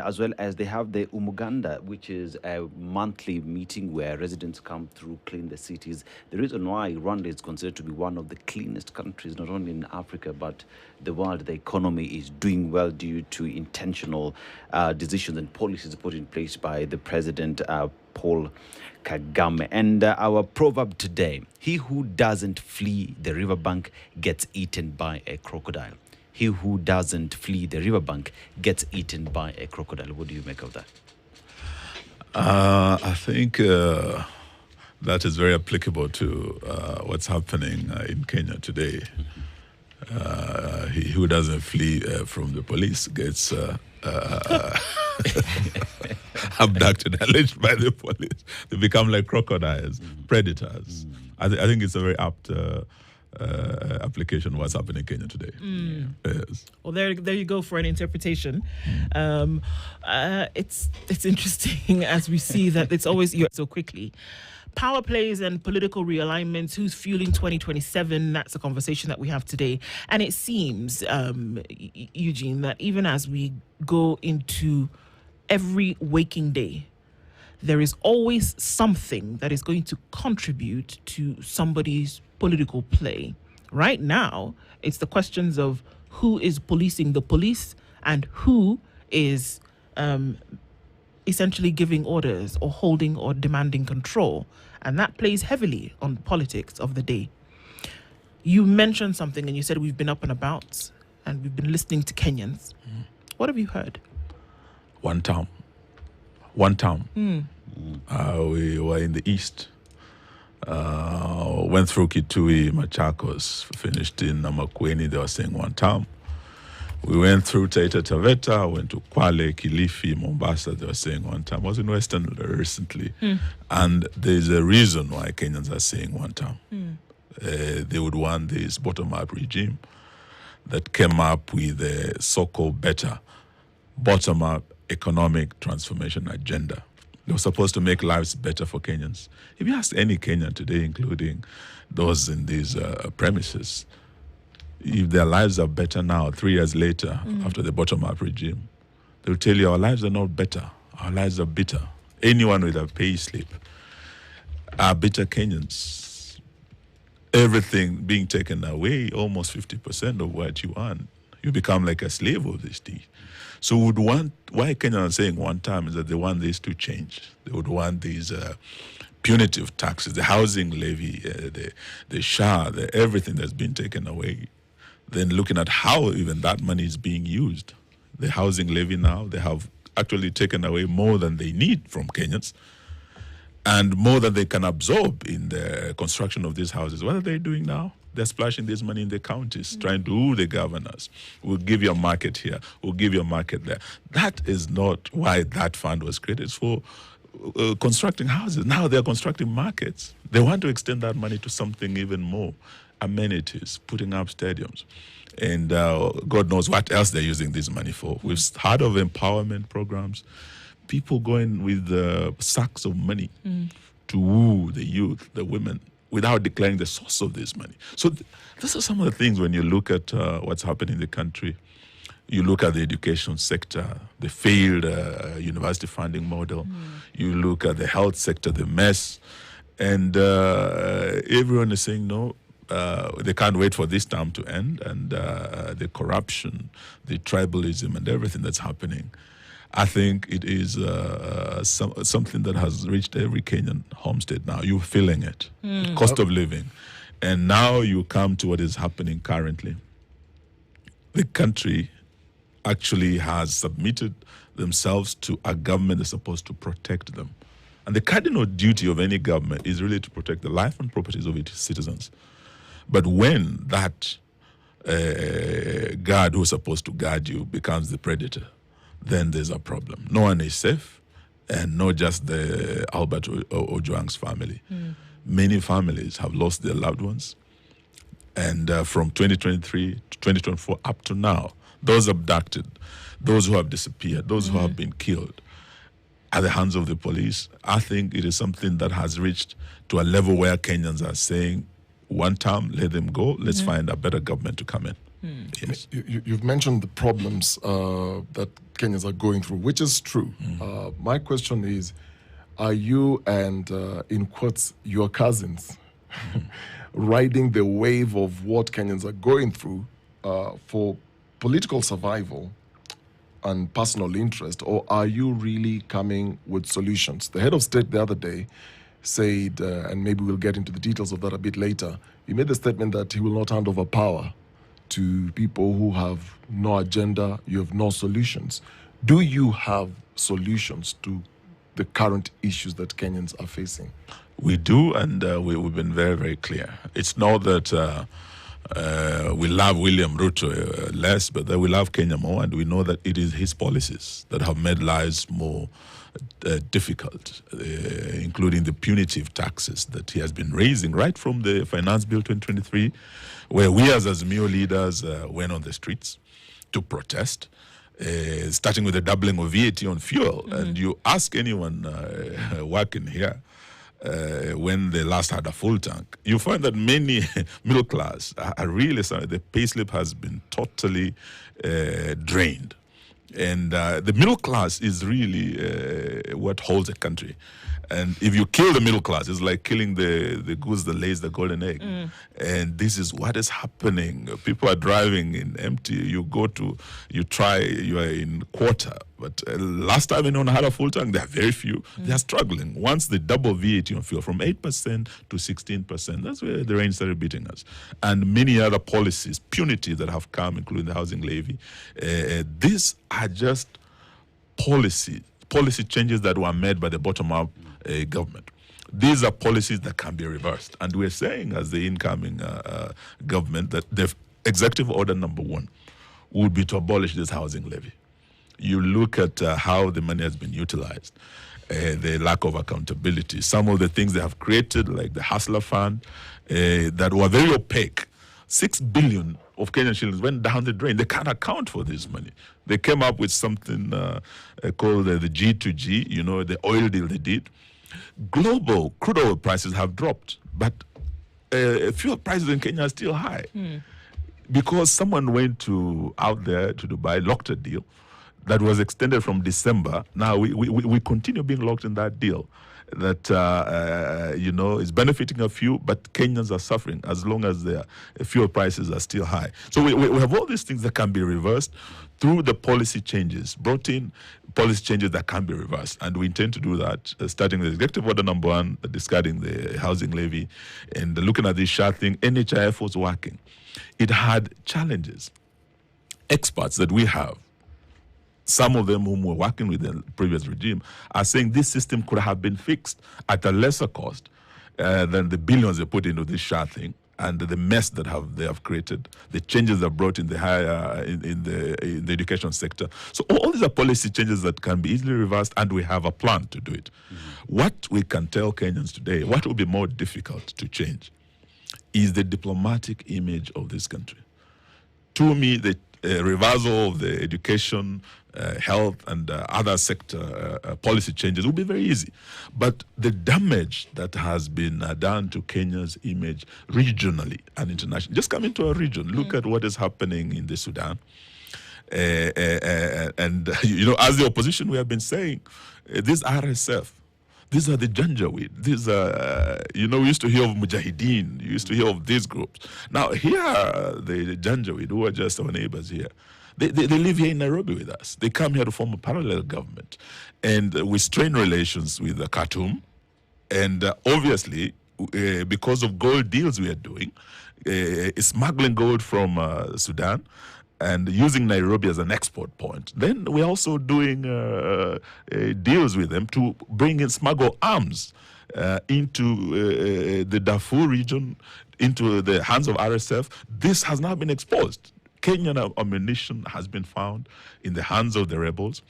as well as they have the Umuganda, which is a monthly meeting where residents come through, clean the cities. The reason why Rwanda is considered to be one of the cleanest countries, not only in Africa, but the world, the economy is doing well due to intentional decisions and policies put in place by the president, Paul Kagame. And our proverb today, he who doesn't flee the riverbank gets eaten by a crocodile. He who doesn't flee the riverbank gets eaten by a crocodile. What do you make of that? I think that is very applicable to what's happening in Kenya today. He who doesn't flee from the police gets abducted, alleged by the police. They become like crocodiles, predators. I think it's a very apt application of what's happening in Kenya today. Yes. Well, there you go for an interpretation. It's interesting as we see that it's always so quickly. Power plays and political realignments, who's fueling 2027, that's a conversation that we have today. And it seems, Eugene, that even as we go into every waking day, there is always something that is going to contribute to somebody's political play. Right now, it's the questions of who is policing the police and who is essentially giving orders or holding or demanding control. And that plays heavily on the politics of the day. You mentioned something and you said we've been up and about and we've been listening to Kenyans. What have you heard? One town. We were in the east. Went through Kitui, Machakos, finished in Namakweni, they were saying one town. We went through Taita Taveta, went to Kwale, Kilifi, Mombasa, they were saying one town. I was in Western recently. And there's a reason why Kenyans are saying one town. They would want this bottom-up regime that came up with a so-called better bottom-up economic transformation agenda. They were supposed to make lives better for Kenyans. If you ask any Kenyan today, including those in these premises, if their lives are better now, 3 years later, after the bottom-up regime, they'll tell you our lives are not better. Our lives are bitter. Anyone with a pay slip are bitter Kenyans. Everything being taken away, almost 50% of what you earn, you become like a slave of this thing. So why Kenyans are saying one time is that they want this to change. They would want these punitive taxes, the housing levy, the SHA, everything that's been taken away. Then looking at how even that money is being used. The housing levy now, they have actually taken away more than they need from Kenyans and more than they can absorb in the construction of these houses. What are they doing now? They're splashing this money in the counties, trying to rule the governors. We'll give you a market here. We'll give you a market there. That is not why that fund was created. It's for constructing houses. Now they're constructing markets. They want to extend that money to something even more. Amenities, putting up stadiums. And God knows what else they're using this money for. We've heard of empowerment programs. People going with sacks of money to woo the youth, the women, without declaring the source of this money. So these are some of the things when you look at what's happening in the country. You look at the education sector, the failed university funding model. You look at the health sector, the mess. And everyone is saying, no, they can't wait for this term to end. And the corruption, the tribalism, and everything that's happening. I think it is something that has reached every Kenyan homestead now. You're feeling it, the cost of living. And now you come to what is happening currently. The country actually has submitted themselves to a government that's supposed to protect them. And the cardinal duty of any government is really to protect the life and properties of its citizens. But when that guard who's supposed to guard you becomes the predator, then there's a problem. No one is safe, and not just the Albert Ojwang's family. Many families have lost their loved ones. And from 2023 to 2024 up to now, those abducted, those who have disappeared, those who have been killed at the hands of the police, I think it is something that has reached to a level where Kenyans are saying, one term, let them go, let's find a better government to come in. Yes. You've mentioned the problems that Kenyans are going through, which is true. My question is, are you and, in quotes, your cousins riding the wave of what Kenyans are going through for political survival and personal interest, or are you really coming with solutions? The head of state the other day said, and maybe we'll get into the details of that a bit later, he made the statement that he will not hand over power to people who have no agenda, you have no solutions. Do you have solutions to the current issues that Kenyans are facing? We do, and we've been very, very clear. It's not that we love William Ruto less, but that we love Kenya more, and we know that it is his policies that have made lives more difficult, including the punitive taxes that he has been raising right from the Finance Bill 2023, where we as Azimio leaders went on the streets to protest, starting with the doubling of VAT on fuel. And you ask anyone working here, when they last had a full tank, you find that many middle class are really sorry. The payslip has been totally drained. And the middle class is really what holds a country. And if you kill the middle class, it's like killing the goose that lays the golden egg. And this is what is happening. People are driving in empty. You are in quarter. But last time anyone had a full tank, there are very few. They are struggling. Once they double VAT on fuel from 8% to 16%, that's where the rain started beating us. And many other policies, punitive that have come, including the housing levy. These are just policy changes that were made by the bottom-up government. These are policies that can be reversed. And we're saying as the incoming government that the executive order number 1 would be to abolish this housing levy. You look at how the money has been utilized, the lack of accountability, some of the things they have created, like the Hustler Fund, that were very opaque. 6 billion of Kenyan shillings went down the drain. They can't account for this money. They came up with something called the G2G, the oil deal they did. Global crude oil prices have dropped, but fuel prices in Kenya are still high because someone went out there to Dubai, locked a deal that was extended from December. Now we continue being locked in that deal that is benefiting a few, but Kenyans are suffering as long as their fuel prices are still high. So we have all these things that can be reversed through the policy changes, brought in policy changes that can be reversed. And we intend to do that, starting with Executive Order number 1, discarding the housing levy, and looking at this SHA thing. NHIF was working. It had challenges. Experts that we have, some of them whom were working with the previous regime, are saying this system could have been fixed at a lesser cost than the billions they put into this SHA thing, and the mess that they have created, the changes they've brought in the higher in the education sector. So all these are policy changes that can be easily reversed, and we have a plan to do it. What we can tell Kenyans today, what will be more difficult to change, is the diplomatic image of this country. To me, the reversal of the education, health, and other sector policy changes will be very easy. But the damage that has been done to Kenya's image regionally and internationally, just come into our region, look at what is happening in the Sudan. And as the opposition, we have been saying, this RSF, these are the Janjaweed. These are, we used to hear of Mujahideen. You used to hear of these groups. Now, here are the Janjaweed, who are just our neighbors here. They live here in Nairobi with us. They come here to form a parallel government. And we strain relations with Khartoum. And obviously, because of gold deals we are doing, smuggling gold from Sudan, and using Nairobi as an export point. Then we're also doing deals with them to bring in smuggle arms into the Darfur region, into the hands of RSF. This has now been exposed. Kenyan ammunition has been found in the hands of the rebels.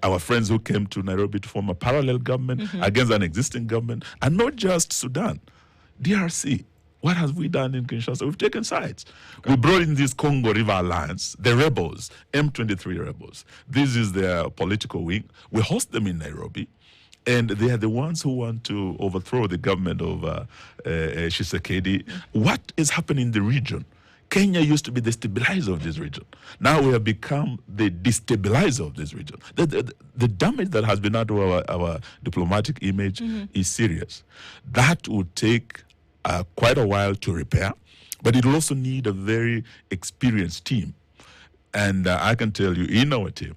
Our friends who came to Nairobi to form a parallel government against an existing government, and not just Sudan, DRC. What have we done in Kinshasa? We've taken sides. We brought in this Congo River Alliance, the rebels, M23 rebels. This is their political wing. We host them in Nairobi, and they are the ones who want to overthrow the government of Tshisekedi. What is happening in the region Kenya used to be the stabilizer of this region. Now we have become the destabilizer of this region. The damage that has been done to our diplomatic image is serious. That would take quite a while to repair, but it will also need a very experienced team. And I can tell you, in our team,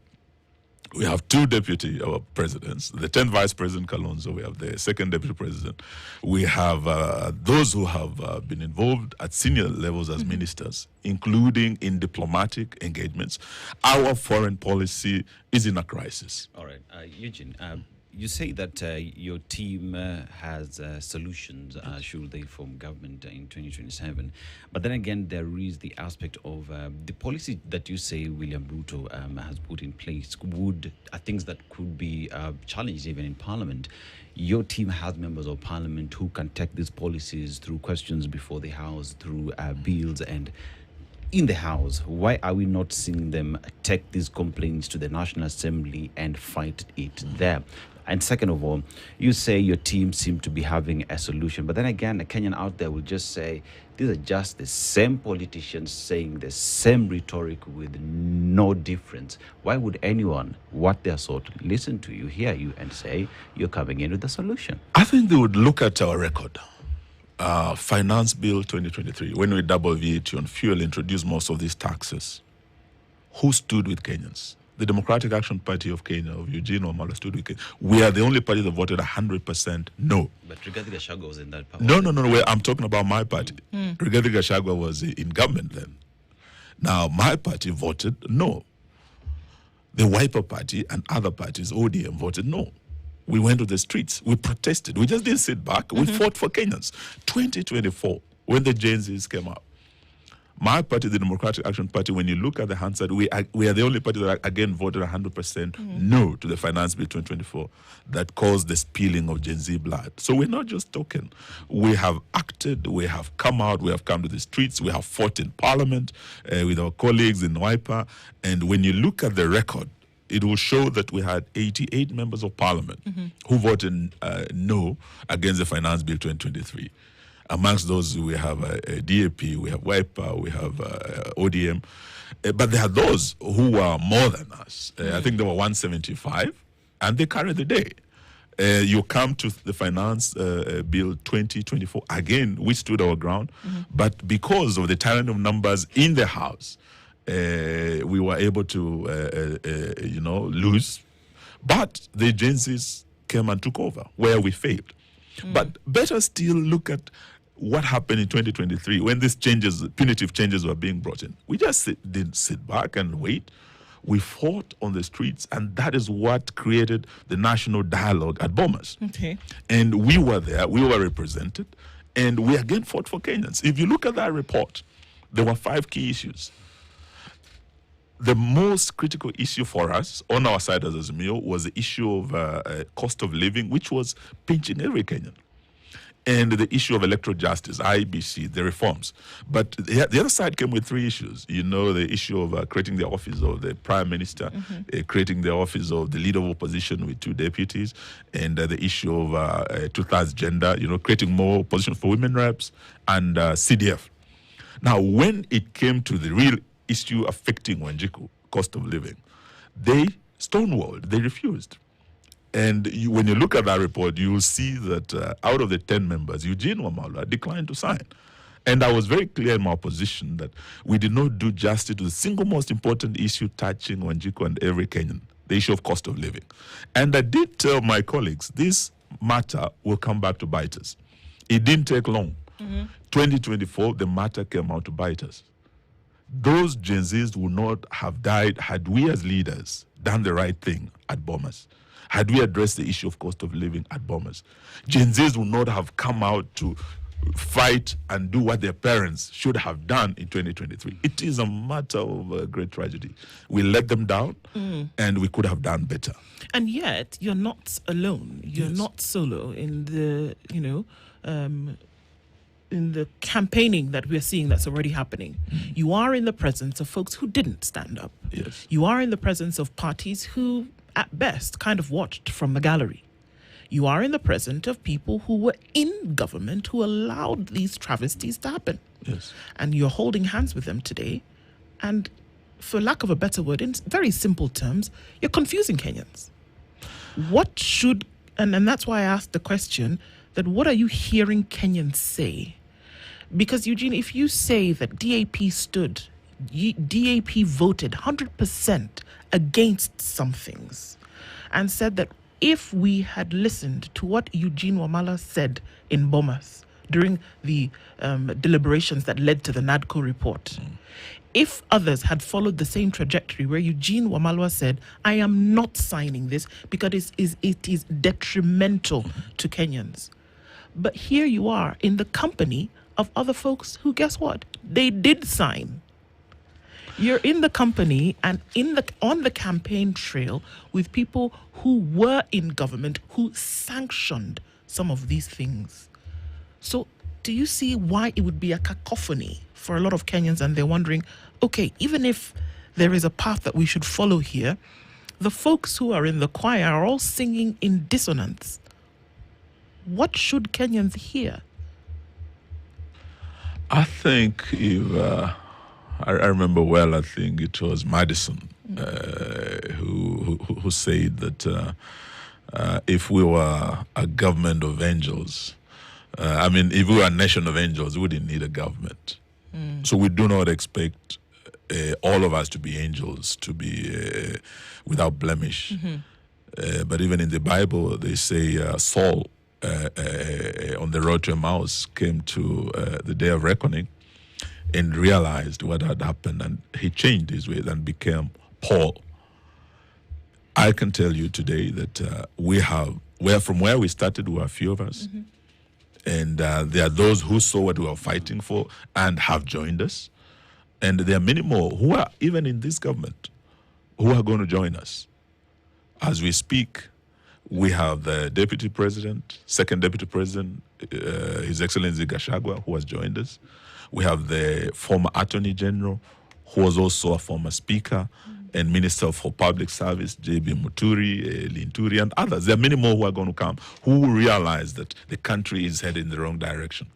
we have two deputy presidents, the 10th Vice President Kalonzo, we have the second deputy president. We have those who have been involved at senior levels as ministers, including in diplomatic engagements. Our foreign policy is in a crisis. All right. Eugene, you say that your team has solutions should they form government in 2027. But then again, there is the aspect of the policy that you say William Ruto has put in place are things that could be challenged even in Parliament. Your team has members of Parliament who can take these policies through questions before the House, through bills and in the House. Why are we not seeing them take these complaints to the National Assembly and fight it there? And second of all, you say your team seem to be having a solution. But then again, a Kenyan out there will just say, these are just the same politicians saying the same rhetoric with no difference. Why would anyone, what their sort, listen to you, hear you, and say you're coming in with a solution? I think they would look at our record. Finance Bill 2023, when we double VAT on fuel, introduced most of these taxes. Who stood with Kenyans? The Democratic Action Party of Kenya, of Eugene Wamalwa, stood with Kenya. We are the only party that voted 100% no. But Rigathi Gachagua was in that party. No. I'm talking about my party. Rigathi Gachagua was in government then. Now, my party voted no. The Wiper Party and other parties, ODM, voted no. We went to the streets. We protested. We just didn't sit back. We fought for Kenyans. 2024, when the Gen Zs came up, my party, the Democratic Action Party, when you look at the Hansard, we are the only party that again voted 100% no to the Finance Bill 2024 that caused the spilling of Gen Z blood. So we're not just talking. We have acted, we have come out, we have come to the streets, we have fought in Parliament with our colleagues in Wiper. And when you look at the record, it will show that we had 88 members of Parliament who voted no against the Finance Bill 2023. Amongst those, we have a DAP, we have Wiper, we have ODM. But there are those who are more than us. I think there were 175, and they carried the day. You come to the Finance Bill 2024, again, we stood our ground. But because of the tyranny of numbers in the House, we were able to, lose. But the agencies came and took over where we failed. But better still look at what happened in 2023 when these changes, punitive changes were being brought in. We just didn't sit back and wait. We fought on the streets, and that is what created the national dialogue at Bomas. Okay. And we were there, we were represented, and we again fought for Kenyans. If you look at that report, there were 5 key issues. The most critical issue for us on our side as Azimio was the issue of cost of living, which was pinching every Kenyan. And the issue of electoral justice, IBC, the reforms. But the other side came with 3 issues. You know, the issue of creating the office of the Prime Minister, creating the office of the Leader of Opposition with 2 deputies, and the issue of 2/3 gender, creating more positions for women reps, and CDF. Now, when it came to the real issue affecting Wanjiku, cost of living, they stonewalled, they refused. And when you look at that report, you will see that out of the 10 members, Eugene Wamalwa declined to sign. And I was very clear in my position that we did not do justice to the single most important issue touching Wanjiku and every Kenyan, the issue of cost of living. And I did tell my colleagues, this matter will come back to bite us. It didn't take long. 2024, the matter came out to bite us. Those Gen Zs would not have died had we as leaders done the right thing at Bomas. Had we addressed the issue of cost of living at Bomas, Gen Zs would not have come out to fight and do what their parents should have done in 2023. It is a matter of great tragedy. We let them down, and we could have done better. And yet, you're not alone. You're not solo in the, in the campaigning that we're seeing that's already happening. You are in the presence of folks who didn't stand up. Yes. You are in the presence of parties who, at best, kind of watched from the gallery. You are in the presence of people who were in government who allowed these travesties to happen. Yes. And you're holding hands with them today. And for lack of a better word, in very simple terms, you're confusing Kenyans. What should, and that's why I asked the question, that what are you hearing Kenyans say? Because, Eugene, if you say that DAP voted 100% against some things and said that if we had listened to what Eugene Wamalwa said in Bomas during the deliberations that led to the NADCO report, if others had followed the same trajectory where Eugene Wamalwa said, I am not signing this because it is detrimental to Kenyans. But here you are in the company of other folks who, guess what? They did sign. You're in the company and on the campaign trail with people who were in government who sanctioned some of these things. So do you see why it would be a cacophony for a lot of Kenyans, and they're wondering, okay, even if there is a path that we should follow here, the folks who are in the choir are all singing in dissonance. What should Kenyans hear? I think if I remember well, I think it was Madison who said that if we were a government of angels, if we were a nation of angels, we wouldn't need a government. So we do not expect all of us to be angels, to be without blemish. But even in the Bible, they say Saul on the road to Emmaus came to the day of reckoning and realized what had happened, and he changed his ways and became Paul. I can tell you today that from where we started, we were a few of us. And there are those who saw what we were fighting for and have joined us. And there are many more who are even in this government who are going to join us. As we speak, we have the Deputy President, Second Deputy President, His Excellency Gachagua, who has joined us. We have the former Attorney General, who was also a former Speaker, and Minister for Public Service, J.B. Muturi, Linturi, and others. There are many more who are going to come who realize that the country is headed in the wrong direction.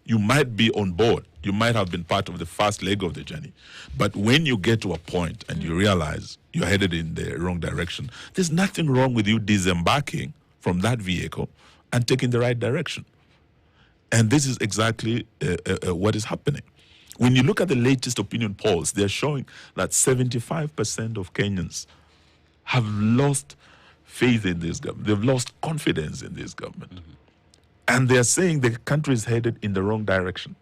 You might be on board. You might have been part of the first leg of the journey. But when you get to a point and you realize you're headed in the wrong direction, there's nothing wrong with you disembarking from that vehicle and taking the right direction. And this is exactly what is happening. When you look at the latest opinion polls, they're showing that 75% of Kenyans have lost faith in this government. They've lost confidence in this government. And they're saying the country is headed in the wrong direction.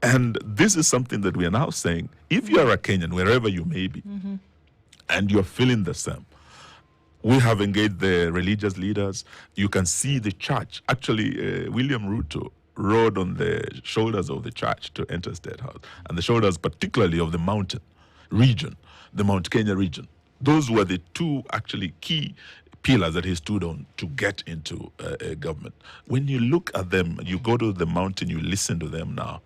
And this is something that we are now saying, if you are a Kenyan, wherever you may be, and you're feeling the same, we have engaged the religious leaders. You can see the church. Actually, William Ruto rode on the shoulders of the church to enter State House, and the shoulders particularly of the mountain region, the Mount Kenya region. Those were the two actually key pillars that he stood on to get into government. When you look at them, you go to the mountain, you listen to them now,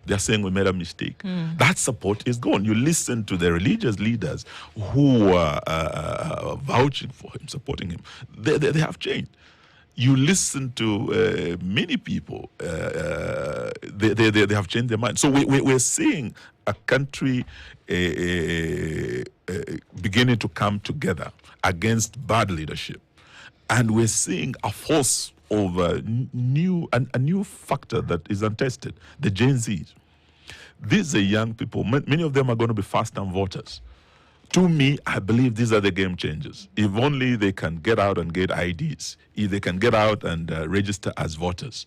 they're saying we made a mistake. That support is gone. You listen to the religious leaders who are vouching for him, supporting him. They have changed. You listen to many people, they have changed their mind. So we're seeing a country beginning to come together against bad leadership. And we're seeing a force of a new factor that is untested, the Gen Zs. These are young people. Many of them are going to be first-time voters. To me, I believe these are the game changers. If only they can get out and get IDs, if they can get out and register as voters.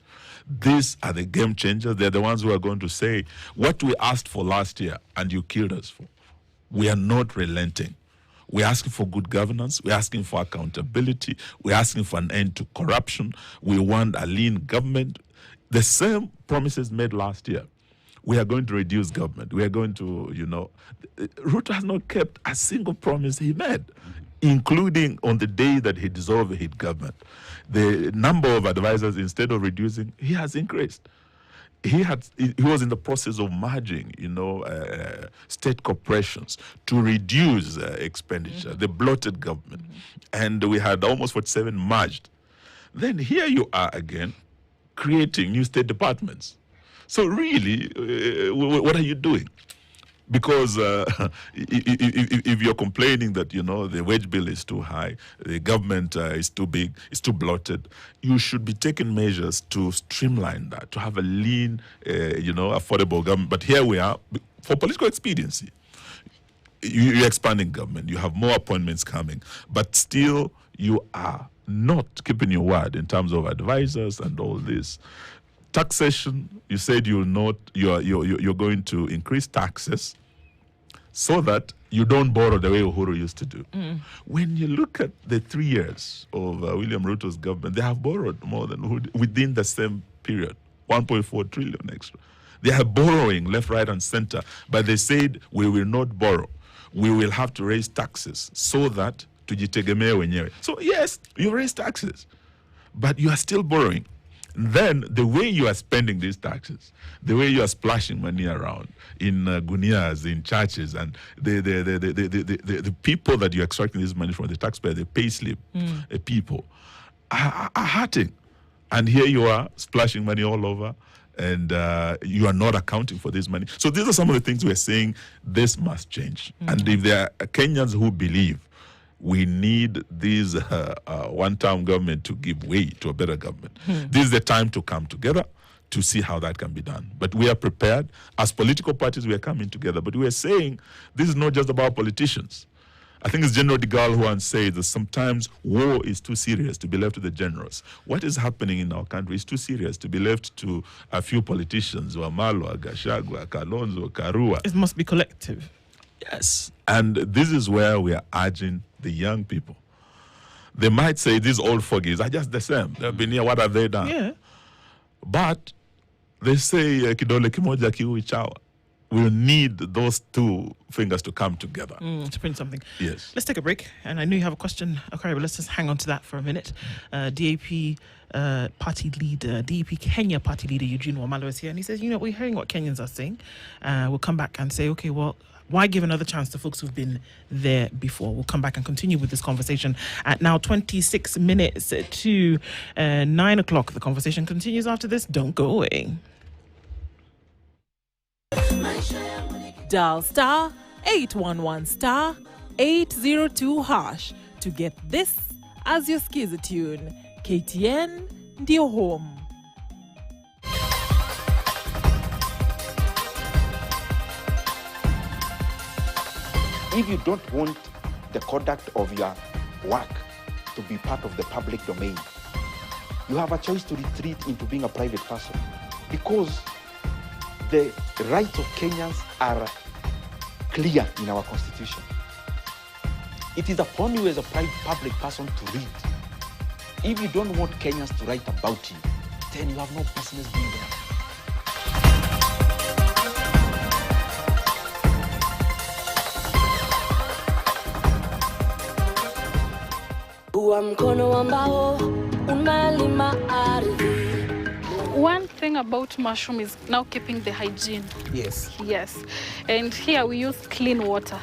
These are the game changers. They're the ones who are going to say, what we asked for last year and you killed us for, we are not relenting. We're asking for good governance. We're asking for accountability. We're asking for an end to corruption. We want a lean government. The same promises made last year. We are going to reduce government. We are going to, Ruto has not kept a single promise he made, including on the day that he dissolved his government. The number of advisors, instead of reducing, he has increased. He was in the process of merging, state corporations to reduce expenditure, the bloated government. And we had almost 47 merged. Then here you are again creating new state departments. So really, what are you doing? Because if you're complaining that, the wage bill is too high, the government is too big, it's too bloated, you should be taking measures to streamline that, to have a lean, affordable government. But here we are, for political expediency. You're expanding government, you have more appointments coming, but still you are not keeping your word in terms of advisors and all this. Taxation, you said you're going to increase taxes so that you don't borrow the way Uhuru used to do. When you look at the 3 years of William Ruto's government, they have borrowed more than Uhuru within the same period, 1.4 trillion extra. They are borrowing left, right, and center, but they said we will not borrow. We will have to raise taxes so that tujitegemee wenyewe. So yes, you raise taxes, but you are still borrowing. Then the way you are spending these taxes, the way you are splashing money around in gunias, in churches, and the people that you're extracting this money from, the taxpayer, the payslip people, are hurting. And here you are splashing money all over, and you are not accounting for this money. So these are some of the things we're saying this must change. And if there are Kenyans who believe we need this one-term government to give way to a better government, this is the time to come together to see how that can be done. But we are prepared. As political parties, we are coming together. But we are saying this is not just about politicians. I think it's General de Gaulle who once said that sometimes war is too serious to be left to the generals. What is happening in our country is too serious to be left to a few politicians, Wamalwa, Gachagua, Kalonzo, Karua. It must be collective. Yes. And this is where we are urging the young people. They might say these old fogies are just the same. They've been here, what have they done? Yeah. But they say kidole kimoja kiui chawa. We'll need those two fingers to come together. To print something. Yes. Let's take a break. And I know you have a question. Okay, but let's just hang on to that for a minute. DAP party leader, DAP Kenya party leader Eugene Wamalwa is here. And he says, we're hearing what Kenyans are saying. We'll come back and say, okay, well, why give another chance to folks who've been there before? We'll come back and continue with this conversation at now 26 minutes to 9 o'clock. The conversation continues after this. Don't go away. Dial star 811 star 802 hash to get this as your skiza tune. KTN ndio home. If you don't want the conduct of your work to be part of the public domain, you have a choice to retreat into being a private person, because the rights of Kenyans are clear in our constitution. It is upon you as a public person to read. If you don't want Kenyans to write about you, then you have no business being there. One thing about mushroom is now keeping the hygiene. Yes. Yes. And here we use clean water.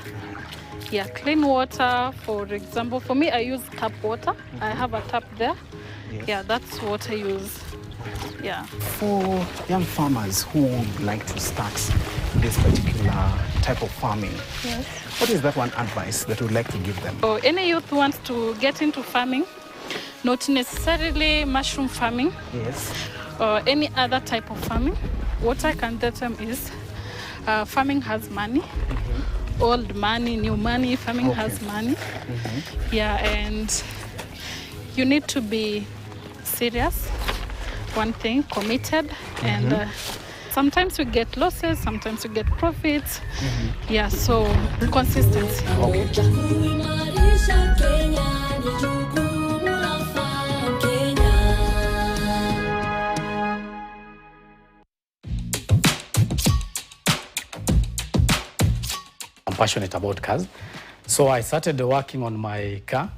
Yeah, clean water. For example, for me, I use tap water. I have a tap there. Yes. Yeah, that's what I use. Yeah. For young farmers who would like to start this particular type of farming, Yes. what is that one advice that you would like to give them? So any youth wants to get into farming, not necessarily mushroom farming, Yes. or any other type of farming, what I can tell them is farming has money. Old money, new money, farming has money. Yeah, and you need to be serious, one thing, committed, and sometimes we get losses, sometimes we get profits. Yeah, so consistency. I'm passionate about cars. So I started working on my car,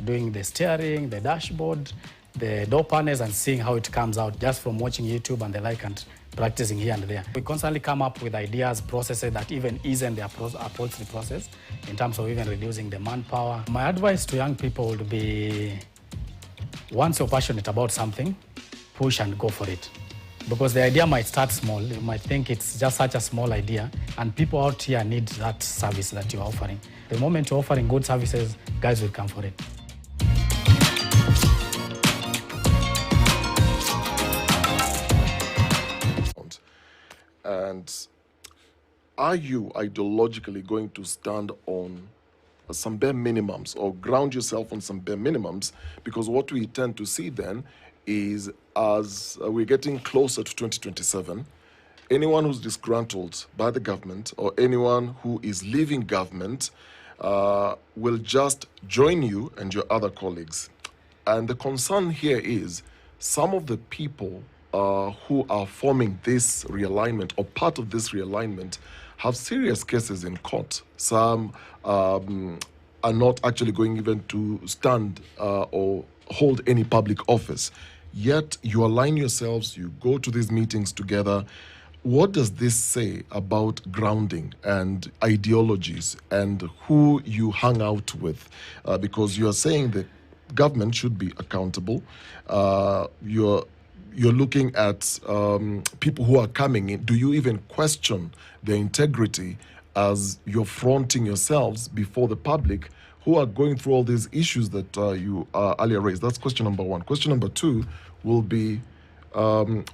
doing the steering, the dashboard, the door panels, and seeing how it comes out just from watching YouTube and the like and practicing here and there. We constantly come up with ideas, processes that even ease the approach the process in terms of even reducing the manpower. My advice to young people would be once you're passionate about something, push and go for it. Because the idea might start small. You might think it's just such a small idea, and people out here need that service that you're offering. The moment you're offering good services, guys will come for it. And are you ideologically going to stand on some bare minimums or ground yourself on some bare minimums? Because what we tend to see then is, as we're getting closer to 2027, anyone who's disgruntled by the government or anyone who is leaving government will just join you and your other colleagues. And the concern here is some of the people who are forming this realignment or part of this realignment have serious cases in court. Some are not actually going even to stand or hold any public office. Yet you align yourselves, you go to these meetings together. What does this say about grounding and ideologies and who you hang out with? Because you're saying that government should be accountable. You're looking at people who are coming in. Do you even question their integrity as you're fronting yourselves before the public who are going through all these issues that you earlier raised? That's question number one. Question number two will be,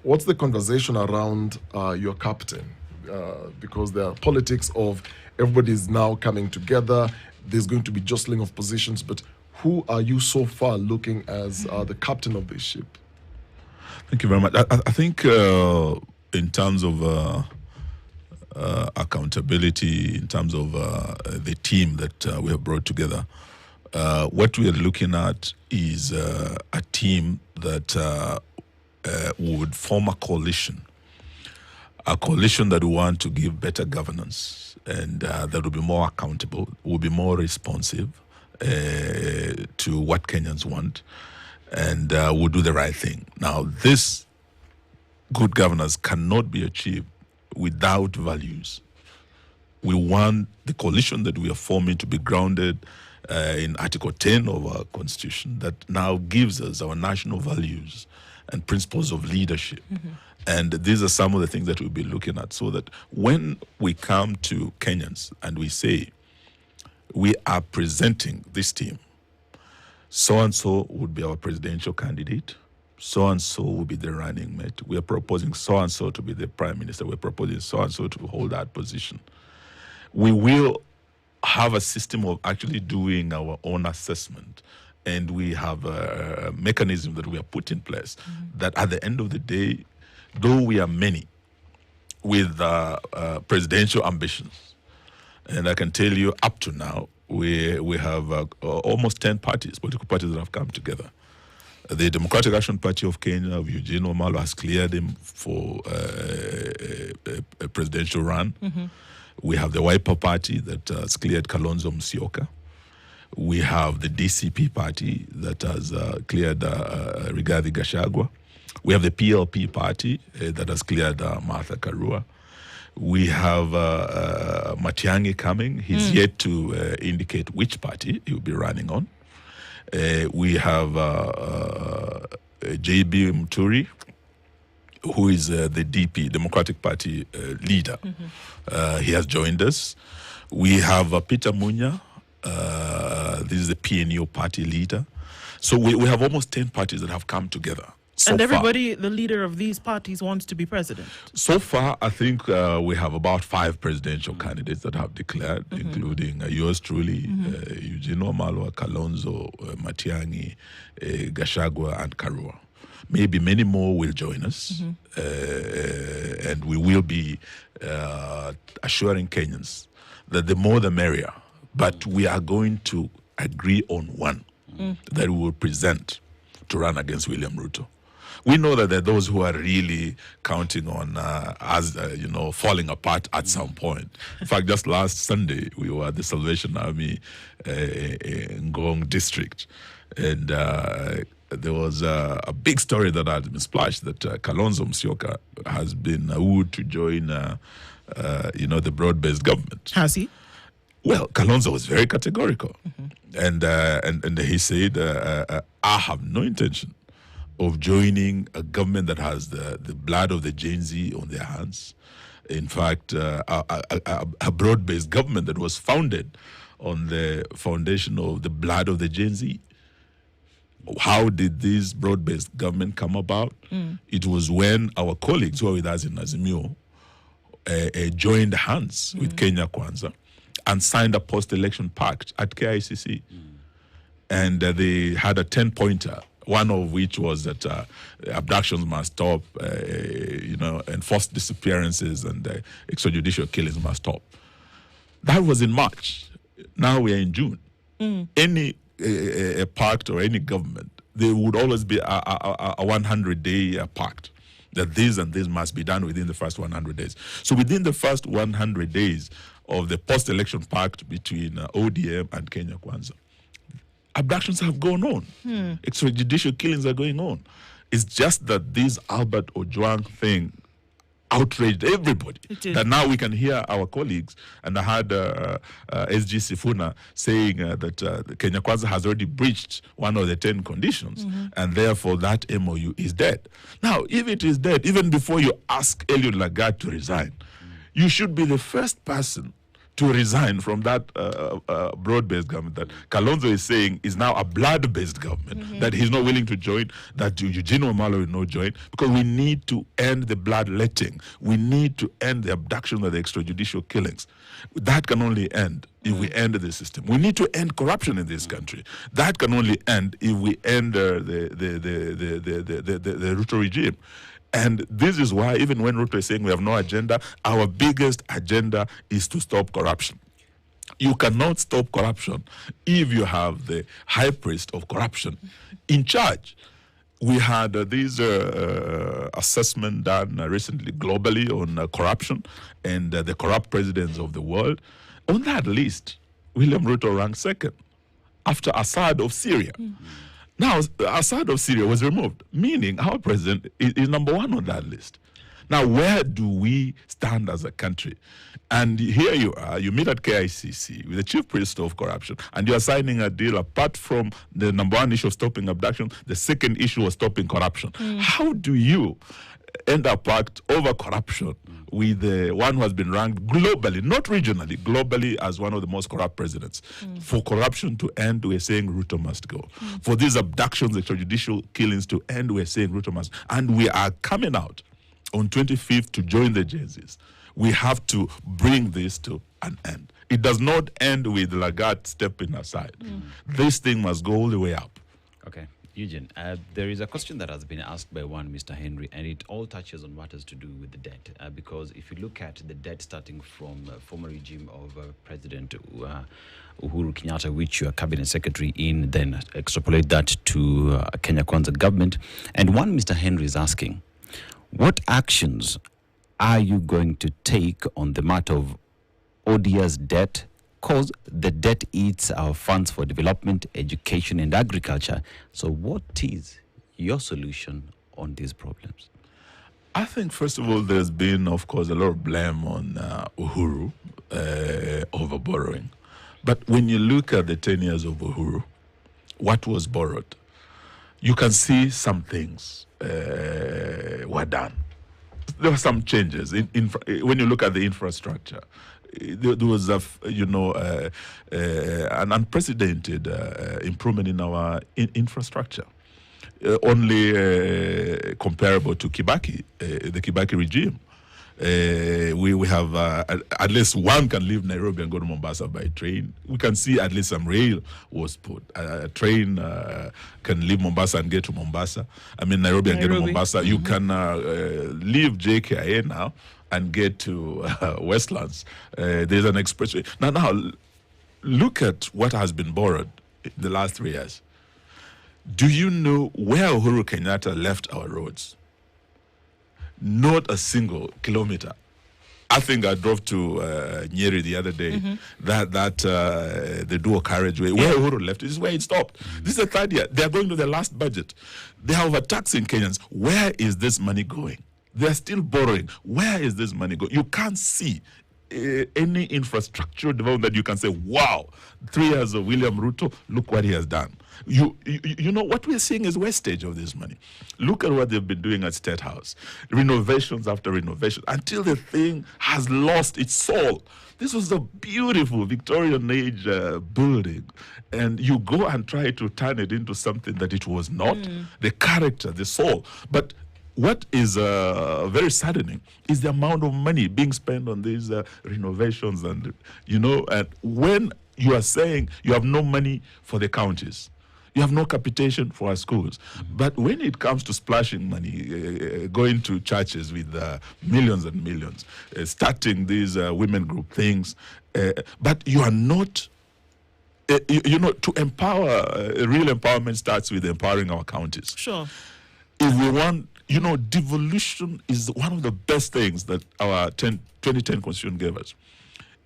what's the conversation around your captain? Because there are politics of everybody's now coming together. There's going to be jostling of positions, but who are you so far looking as the captain of this ship? Thank you very much. I think in terms of accountability, in terms of the team that we have brought together, what we are looking at is a team that would form a coalition that we want to give better governance and that will be more accountable, will be more responsive to what Kenyans want, and will do the right thing. Now, this good governance cannot be achieved without values. We want the coalition that we are forming to be grounded in Article 10 of our Constitution that now gives us our national values and principles of leadership. Mm-hmm. And these are some of the things that we'll be looking at, so that when we come to Kenyans and we say, we are presenting this team, so-and-so would be our presidential candidate, so-and-so will be the running mate. We are proposing so-and-so to be the prime minister. We're proposing so-and-so to hold that position. We will have a system of actually doing our own assessment, and we have a mechanism that we have put in place that at the end of the day, though we are many with presidential ambitions, and I can tell you up to now, we have almost 10 parties, political parties that have come together. The Democratic Action Party of Kenya, of Eugene Wamalwa, has cleared him for a presidential run. Mm-hmm. We have the Wiper Party that has cleared Kalonzo Musyoka. We have the DCP Party that has cleared Rigathi Gachagua. We have the PLP Party that has cleared Martha Karua. We have Matiang'i coming. He's yet to indicate which party he will be running on. We have JB Muturi, who is the DP, Democratic Party leader. Mm-hmm. He has joined us. We have Peter Munya. This is the PNU party leader. So we have almost 10 parties that have come together. And everybody, the leader of these parties, wants to be president. So far, I think we have about 5 presidential candidates that have declared, including yours truly, Eugene Wamalwa, Kalonzo, Matiang'i, Gachagua, and Karua. Maybe many more will join us, and we will be assuring Kenyans that the more the merrier. But we are going to agree on one that we will present to run against William Ruto. We know that there are those who are really counting on us, falling apart at some point. In fact, just last Sunday, we were at the Salvation Army in Ngong district, and there was a big story that had been splashed that Kalonzo Musyoka has been wooed to join, the broad-based government. Has he? Well, Kalonzo was very categorical. And he said, I have no intention of joining a government that has the blood of the Gen Z on their hands. In fact, a broad-based government that was founded on the foundation of the blood of the Gen Z. How did this broad-based government come about? It was when our colleagues who are with us in Azimio joined hands with Kenya Kwanza and signed a post-election pact at KICC. And they had a 10-pointer, one of which was that abductions must stop, and forced disappearances and extrajudicial killings must stop. That was in March. Now we are in June. Any a pact or any government, there would always be a 100-day pact that this and this must be done within the first 100 days. So within the first 100 days of the post-election pact between ODM and Kenya Kwanza, abductions have gone on. Extrajudicial killings are going on. It's just that this Albert Ojwang thing outraged everybody. That now we can hear our colleagues, and I had SG Sifuna saying that Kenya Kwanza has already breached one of the 10 conditions, and therefore that MOU is dead. Now, if it is dead, even before you ask Eliud Lagat to resign, you should be the first person to resign from that broad-based government that Kalonzo is saying is now a blood-based government, that he's not willing to join, that Eugene Wamalwa will not join, because we need to end the bloodletting. We need to end the abduction of the extrajudicial killings. That can only end if we end the system. We need to end corruption in this country. That can only end if we end the Ruto regime. And this is why, even when Ruto is saying we have no agenda, our biggest agenda is to stop corruption. You cannot stop corruption if you have the high priest of corruption in charge. We had this assessment done recently globally on corruption and the corrupt presidents of the world. On that list, William Ruto ranked second after Assad of Syria. Now, Assad of Syria was removed, meaning our president is number one on that list. Now, where do we stand as a country? And here you are, you meet at KICC with the chief priest of corruption, and you are signing a deal apart from the number one issue of stopping abduction. The second issue was stopping corruption. How do you end a pact over corruption with the one who has been ranked globally, not regionally, globally as one of the most corrupt presidents? For corruption to end, we're saying Ruto must go. For these abductions, extrajudicial killings to end, we're saying Ruto must. And we are coming out on 25th to join the JZs. We have to bring this to an end. It does not end with Lagarde stepping aside. This thing must go all the way up. Okay. Eugene, there is a question that has been asked by one Mr. Henry, and it all touches on what has to do with the debt. Because if you look at the debt starting from former regime of President Uhuru Kenyatta, which you are cabinet secretary in, then extrapolate that to Kenya Kwanza government. And one Mr. Henry is asking, what actions are you going to take on the matter of ODA's debt? Because the debt eats our funds for development, education, and agriculture. So what is your solution on these problems? I think, first of all, there's been, of course, a lot of blame on Uhuru over borrowing. But when you look at the 10 years of Uhuru, what was borrowed, you can see some things were done. There were some changes. When you look at the infrastructure, there was an unprecedented improvement in our infrastructure, only comparable to Kibaki, the Kibaki regime. We have at least one can leave Nairobi and go to Mombasa by train. We can see at least some rail was put. A train can leave Mombasa and get to Mombasa. I mean Nairobi and get to Mombasa. You can leave JKIA now and get to Westlands. There's an expressway. Now, look at what has been borrowed in the last 3 years. Do you know where Uhuru Kenyatta left our roads? Not a single kilometer. I think I drove to Nyeri the other day. The dual carriageway, where Uhuru left, this is where it stopped. This is the third year. They are going to the last budget. They are overtaxing Kenyans. Where is this money going? They are still borrowing. Where is this money going? You can't see any infrastructural development that you can say, wow, 3 years of William Ruto, look what he has done. You know, what we're seeing is wastage of this money. Look at what they've been doing at State House. Renovations after renovation, until the thing has lost its soul. This was a beautiful Victorian age building, and you go and try to turn it into something that it was not. The character, the soul. But what is very saddening is the amount of money being spent on these renovations. And, you know, and when you are saying you have no money for the counties, you have no capitation for our schools. But when it comes to splashing money, going to churches with millions and millions, starting these women group things, but you are not, you know, to empower, real empowerment starts with empowering our counties. Sure. If we want, you know, devolution is one of the best things that our 2010 constitution gave us.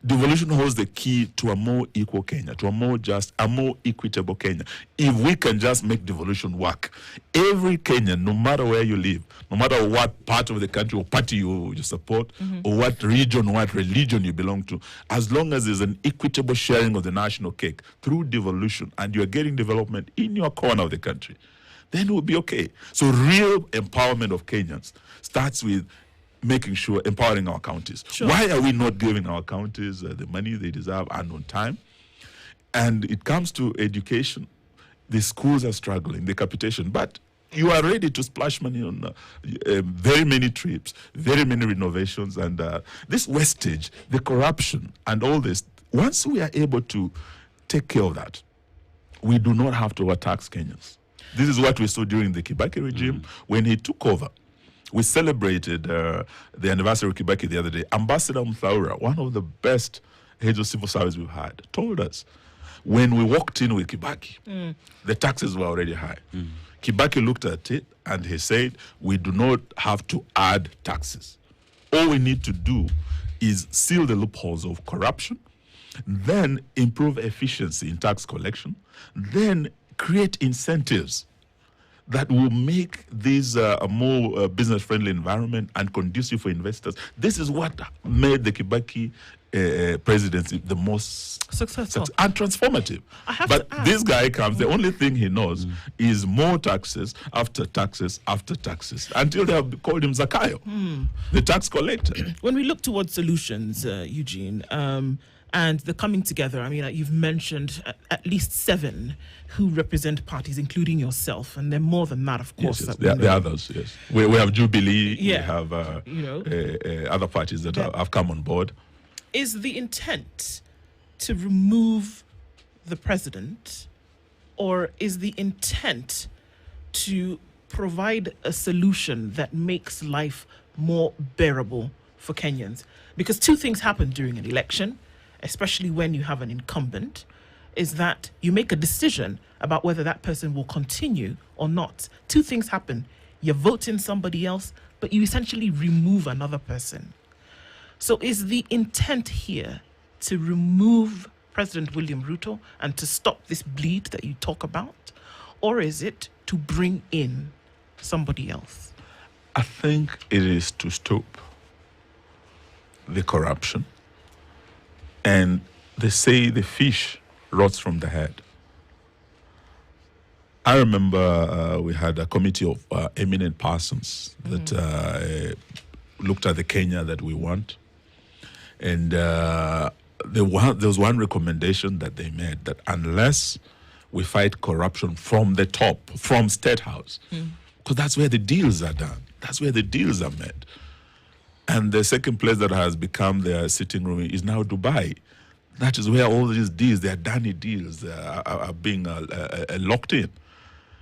Devolution holds the key to a more equal Kenya, to a more just, a more equitable Kenya. If we can just make devolution work, every Kenyan, no matter where you live, no matter what part of the country or party you support, or what region, what religion you belong to, as long as there's an equitable sharing of the national cake through devolution, and you're getting development in your corner of the country, then it will be okay. So real empowerment of Kenyans starts with making sure, empowering our counties. Sure. Why are we not giving our counties the money they deserve and on time? And it comes to education. The schools are struggling, the capitation. But you are ready to splash money on very many trips, very many renovations, and this wastage, the corruption, and all this. Once we are able to take care of that, we do not have to overtax Kenyans. This is what we saw during the Kibaki regime. When he took over, we celebrated the anniversary of Kibaki the other day. Ambassador Mthaura, one of the best heads of civil service we've had, told us when we walked in with Kibaki, the taxes were already high. Kibaki looked at it and he said, we do not have to add taxes. All we need to do is seal the loopholes of corruption, then improve efficiency in tax collection, then create incentives that will make this a more business-friendly environment and conducive for investors. This is what made the Kibaki presidency the most successful and transformative. But this guy comes, the only thing he knows is more taxes after taxes after taxes, until they have called him Zakayo, the tax collector. When we look towards solutions, Eugene, and the coming together, I mean, you've mentioned at least 7 who represent parties, including yourself, and they're more than that, of course. Yes, there are others, yes. We have Jubilee, we have other parties that have come on board. Is the intent to remove the president, or is the intent to provide a solution that makes life more bearable for Kenyans? Because 2 things happen during an election, especially when you have an incumbent, is that you make a decision about whether that person will continue or not. 2 things happen. You vote in somebody else, but you essentially remove another person. So is the intent here to remove President William Ruto and to stop this bleed that you talk about? Or is it to bring in somebody else? I think it is to stop the corruption. And they say the fish rots from the head. I remember we had a committee of eminent persons that looked at the Kenya that we want. And there was one recommendation that they made, that unless we fight corruption from the top, from State House, because that's where the deals are done. That's where the deals are made. And the second place that has become their sitting room is now Dubai. That is where all these deals, their Danny deals, are being locked in.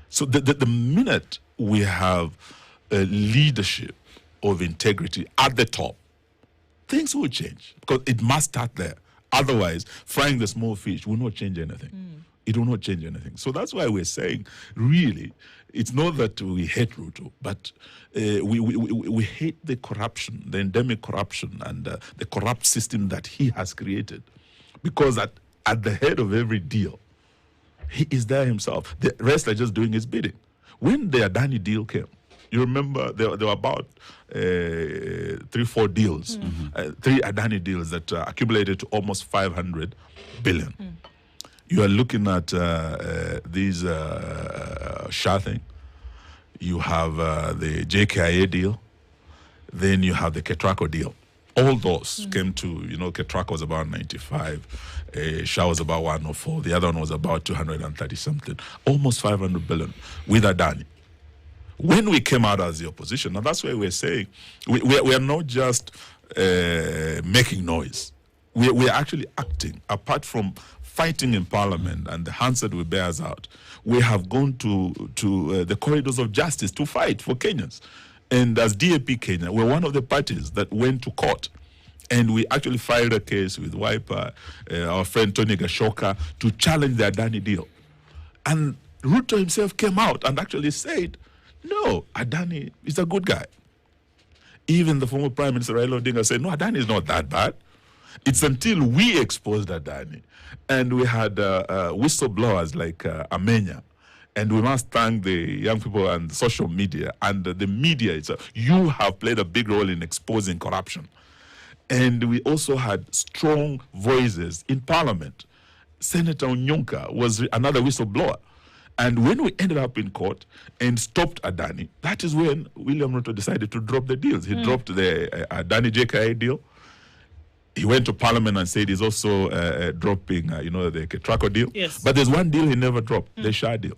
So the minute we have a leadership of integrity at the top, things will change, because it must start there. Otherwise, frying the small fish will not change anything. It will not change anything. So that's why we're saying, really, it's not that we hate Ruto, but we hate the corruption, the endemic corruption, and the corrupt system that he has created. Because at the head of every deal, he is there himself. The rest are just doing his bidding. When the Adani deal came, You remember there were about 3-4 deals, 3 Adani deals that accumulated to almost 500 billion. You are looking at these Shah thing. You have the JKIA deal. Then you have the Ketraco deal. All those came to, Ketraco was about 95. Shah was about 104. The other one was about 230 something. Almost 500 billion with Adani. When we came out as the opposition, now that's why we're saying we are not just making noise. We're actually acting. Apart from fighting in parliament and the hands that we bear out, we have gone to the corridors of justice to fight for Kenyans. And as DAP Kenya, we're one of the parties that went to court. And we actually filed a case with Wiper, our friend Tony Gashoka, to challenge the Adani deal. And Ruto himself came out and actually said, no, Adani is a good guy. Even the former Prime Minister Raila Odinga said, no, Adani is not that bad. It's until we exposed Adani. And we had whistleblowers like Amenya. And we must thank the young people and social media and the media itself. You have played a big role in exposing corruption. And we also had strong voices in Parliament. Senator Onyonka was another whistleblower. And when we ended up in court and stopped Adani, that is when William Ruto decided to drop the deals. He dropped the Adani JKI deal. He went to Parliament and said he's also dropping, the Ketraco deal. Yes. But there's one deal he never dropped, the Shah deal.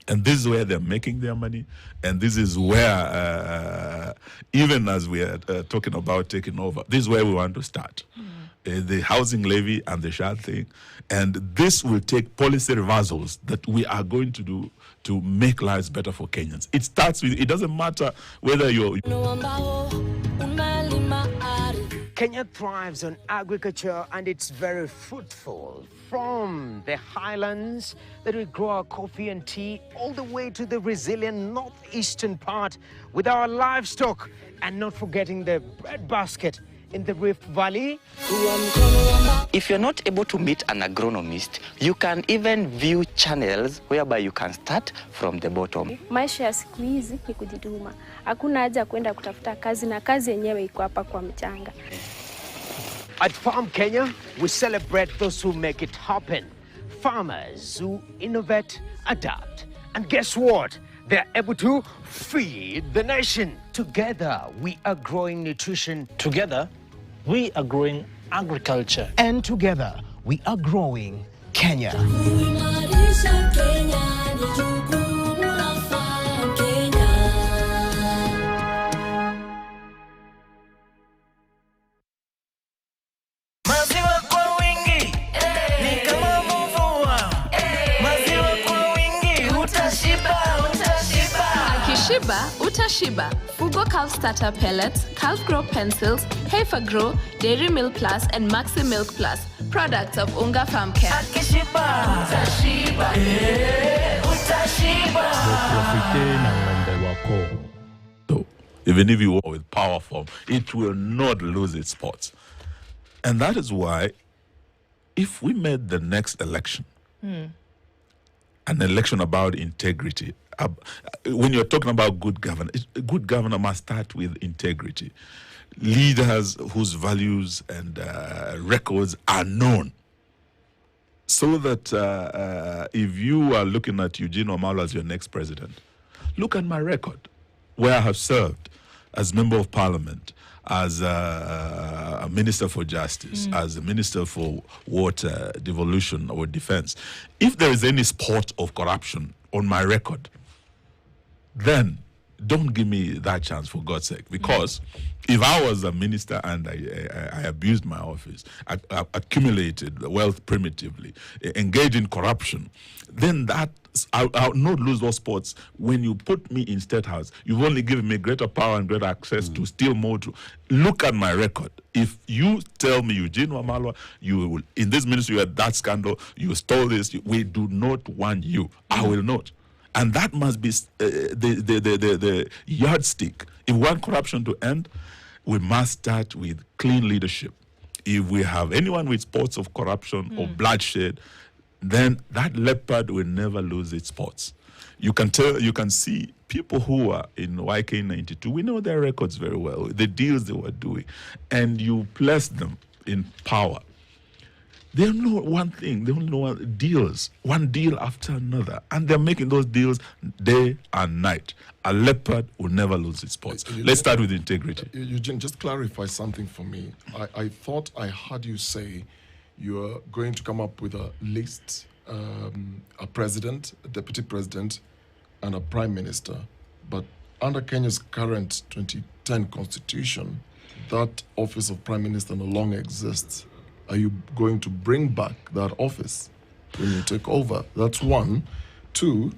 And this is where they're making their money. And this is where, even as we are talking about taking over, this is where we want to start. The housing levy and the Shah thing. And this will take policy reversals that we are going to do to make lives better for Kenyans. It starts with, it doesn't matter whether you're... Kenya thrives on agriculture and it's very fruitful. From the highlands that we grow our coffee and tea all the way to the resilient northeastern part with our livestock, and not forgetting the breadbasket in the Rift Valley. If you're not able to meet an agronomist, you can even view channels whereby you can start from the bottom. Maisha ya siku hizi ni kujituma. Hakuna haja kwenda kutafuta kazi na kazi yenyewe iko hapa kwa mchanga. At Farm Kenya, we celebrate those who make it happen. Farmers who innovate, adapt, and guess what? They're able to feed the nation. Together, we are growing nutrition. Together, we are growing agriculture. And together, we are growing Kenya. Shiba, Utashiba, Fugo Calf Starter Pellets, Calf Grow Pencils, Heifer Grow, Dairy Milk Plus, and Maxi Milk Plus, products of Unga Farm Care. So, even if you work with power form, it will not lose its spots. And that is why, if we made the next election an election about integrity, when you're talking about good governor must start with integrity. Leaders whose values and records are known. So that if you are looking at Eugene Wamalwa as your next president, look at my record, where I have served as member of parliament, as a minister for justice, as a minister for water, devolution, or defense. If there is any spot of corruption on my record, then don't give me that chance, for God's sake. Because if I was a minister and I abused my office, I accumulated wealth primitively, engaged in corruption, then I'll not lose those spots. When you put me in State House, you've only given me greater power and greater access to steal more. Look at my record. If you tell me, Eugene Wamalwa, you will, in this ministry you had that scandal, you stole this, we do not want you. I will not. And that must be the yardstick. If we want corruption to end, we must start with clean leadership. If we have anyone with spots of corruption or bloodshed, then that leopard will never lose its spots. You can see people who are in YK92, we know their records very well, the deals they were doing, and you place them in power. They know one thing, they only know deals, one deal after another, and they're making those deals day and night. A leopard will never lose its spots. Let's start with integrity. Eugene, just clarify something for me. I thought I heard you say you're going to come up with a list, a president, a deputy president, and a prime minister. But under Kenya's current 2010 constitution, that office of prime minister no longer exists. Are you going to bring back that office when you take over? That's one. Two,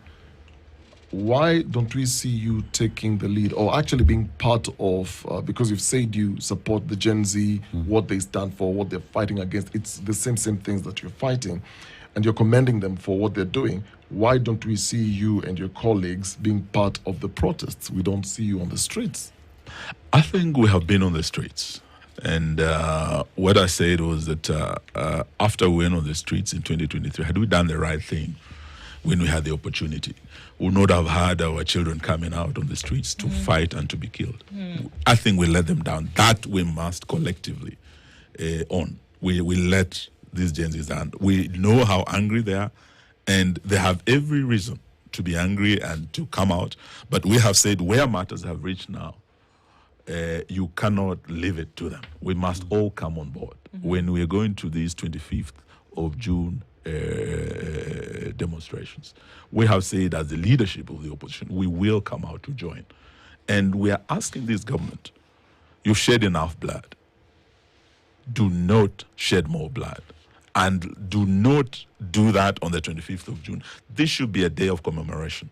why don't we see you taking the lead or actually being part of, because you've said you support the Gen Z, what they stand for, what they're fighting against. It's the same things that you're fighting, and you're commending them for what they're doing. Why don't we see you and your colleagues being part of the protests? We don't see you on the streets. I think we have been on the streets. And what I said was that after we went on the streets in 2023, had we done the right thing when we had the opportunity, we would not have had our children coming out on the streets to fight and to be killed. I think we let them down. That we must collectively own. We let these Gen Zs down. We know how angry they are, and they have every reason to be angry and to come out. But we have said where matters have reached now, you cannot leave it to them. We must all come on board. When we are going to these 25th of June demonstrations, we have said as the leadership of the opposition, we will come out to join. And we are asking this government, you've shed enough blood. Do not shed more blood. And do not do that on the 25th of June. This should be a day of commemoration.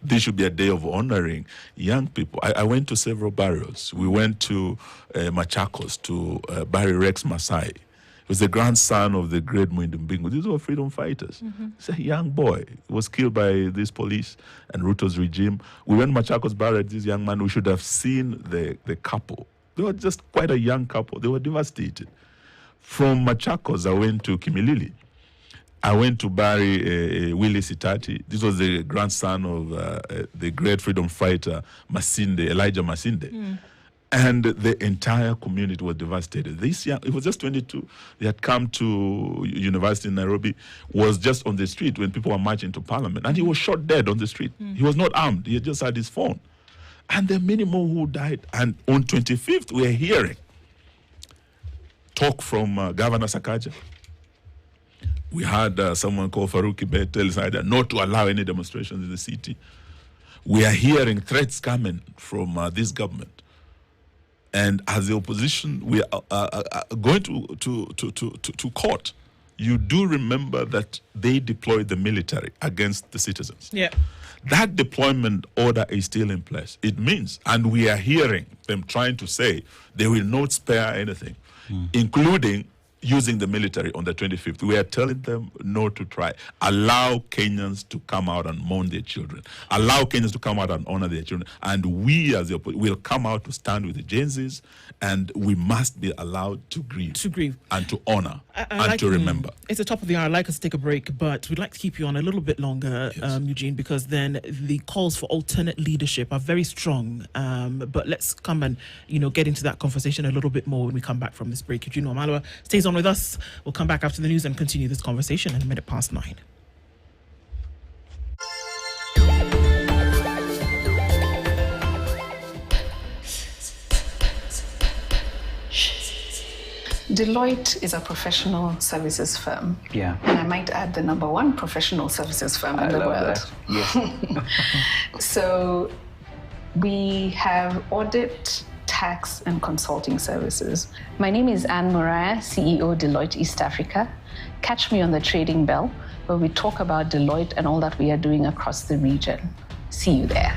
This should be a day of honoring young people. I went to several burials. We went to Machakos, to Barry Rex Masai. He was the grandson of the great Mwindu. These were freedom fighters. He's a young boy. He was killed by this police and Ruto's regime. We went to Machakos, buried this young man. We should have seen the couple. They were just quite a young couple. They were devastated. From Machakos, I went to Kimilili. I went to bury Willie Sitati. This was the grandson of the great freedom fighter Elijah Masinde. And the entire community was devastated. This young, it was just 22. They had come to university in Nairobi, was just on the street when people were marching to parliament. And he was shot dead on the street. He was not armed. He just had his phone. And there are many more who died. And on 25th, we are hearing talk from Governor Sakaja. We had someone called Farouk Kibet tell us not to allow any demonstrations in the city. We are hearing threats coming from this government. And as the opposition, we are going to court. You do remember that they deployed the military against the citizens. Yeah. That deployment order is still in place. It means, and we are hearing them trying to say they will not spare anything, including using the military on the 25th. We are telling them not to try. Allow Kenyans to come out and mourn their children. Allow Kenyans to come out and honor their children. And we as the will come out to stand with the Gen Zs, and we must be allowed to grieve. To grieve. And to honor. And to remember. It's the top of the hour. I'd like us to take a break, but we'd like to keep you on a little bit longer, Eugene, because then the calls for alternate leadership are very strong. But let's come and, get into that conversation a little bit more when we come back from this break. Eugene Wamalwa stays on with us. We'll come back after the news and continue this conversation at 9:01. Deloitte is a professional services firm. Yeah. And I might add the #1 professional services firm in the world. That. Yes. So we have audit, tax, and consulting services. My name is Anne Moriah, CEO Deloitte East Africa. Catch me on the Trading Bell, where we talk about Deloitte and all that we are doing across the region. See you there.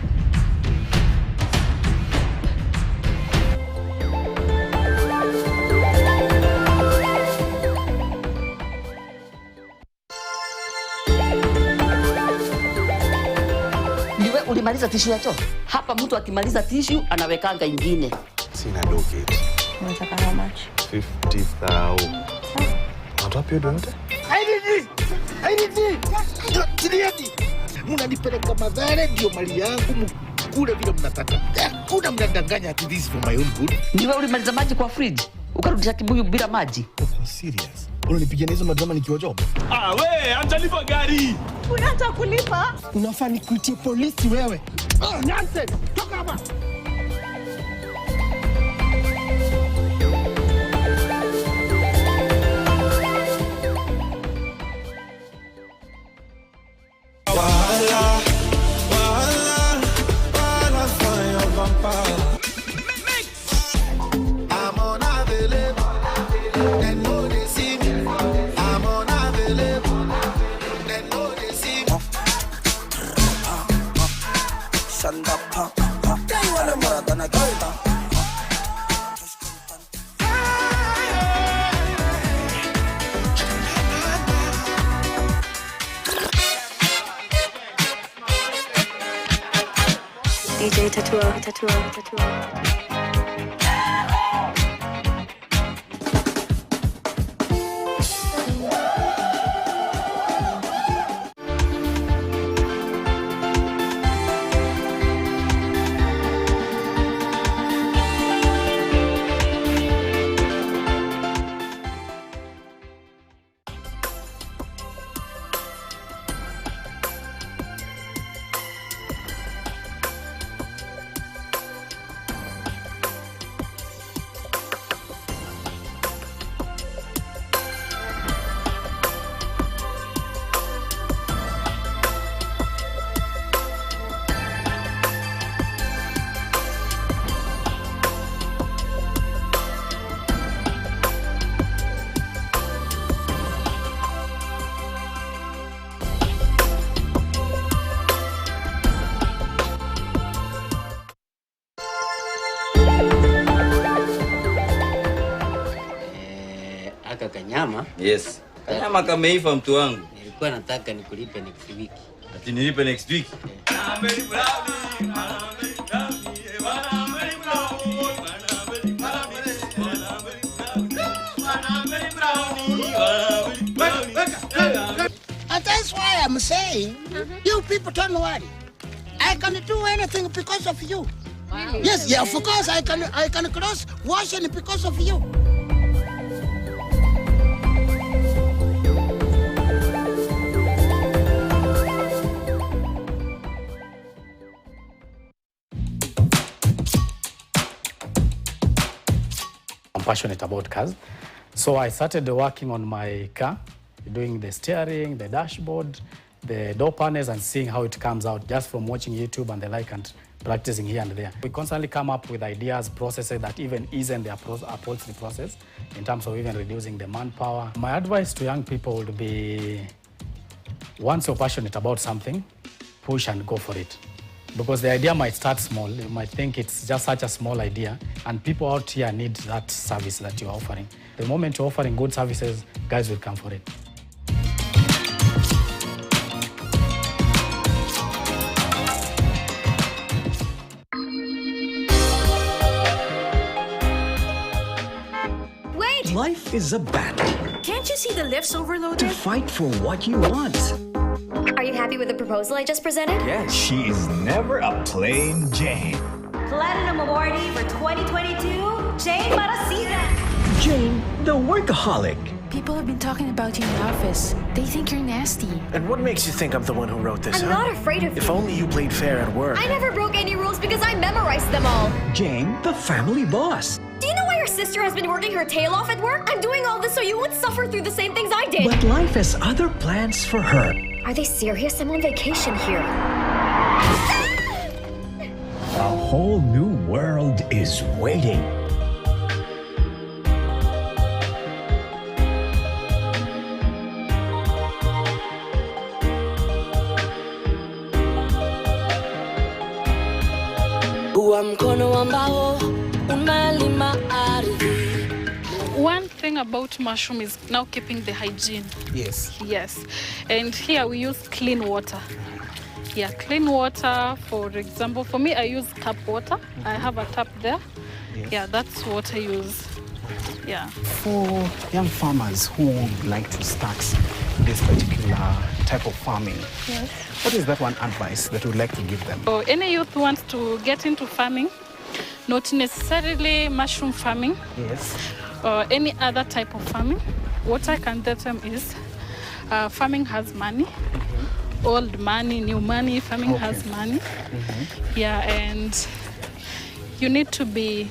Ulimaliza tishu ya choo? Hapa mtu akimaliza tishu anawekanga ingine. Sina doketi. Unataka how much? 50,000. Unataka pia yote? Mnanipeleka madhara ndio mali yangu mkule vile mnataka. Hakuna mnadanganya ati this is for my own good. Ndiwe ulimaliza maji kwa fridge ukarudisha kibuyu bila maji. Serious? Unanipigia hizo madrama nikiwa job? We, hajalipa gari. Unataka kulipa? Unafaa nikuitie polisi wewe. Nonsense. Toka hapa. DJ Tatua. Kanyama? Yes. Kanyama kameifa mtu wangu. Nilikuwa nataka nikulipe next week. Ati nilipe next week? And that's why I'm saying, you people don't worry. I can do anything because of you. Wow. Yes, yeah, of course I can cross washing because of you. I'm passionate about cars. So I started working on my car, doing the steering, the dashboard, the door panels, and seeing how it comes out just from watching YouTube and the like and practicing here and there. We constantly come up with ideas, processes that even ease the approach the process in terms of even reducing the manpower. My advice to young people would be, once you're passionate about something, push and go for it. Because the idea might start small, you might think it's just such a small idea, and people out here need that service that you're offering. The moment you're offering good services, guys will come for it. Wait! Life is a battle. Can't you see the lift's overloaded? To fight for what you want. Are you happy with the proposal I just presented? Yes, she is never a plain Jane. Platinum awardee for 2022, Jane Marasigan. Jane, the workaholic. People have been talking about you in the office. They think you're nasty. And what makes you think I'm the one who wrote this, I'm not afraid of you. If only you played fair at work. I never broke any rules because I memorized them all. Jane, the family boss. Do you know why your sister has been working her tail off at work? I'm doing all this so you won't suffer through the same things I did. But life has other plans for her. Are they serious? I'm on vacation here. A whole new world is waiting. One thing about mushroom is now keeping the hygiene. Yes. Yes. And here we use clean water. Yeah, clean water. For example, for me, I use tap water. I have a tap there. Yes. Yeah, that's what I use. Yeah. For young farmers who would like to start this particular type of farming. Yes. What is that one advice that you would like to give them? So any youth who wants to get into farming, not necessarily mushroom farming, yes, or any other type of farming, what I can tell them is farming has money, old money, new money, farming has money. Yeah, and you need to be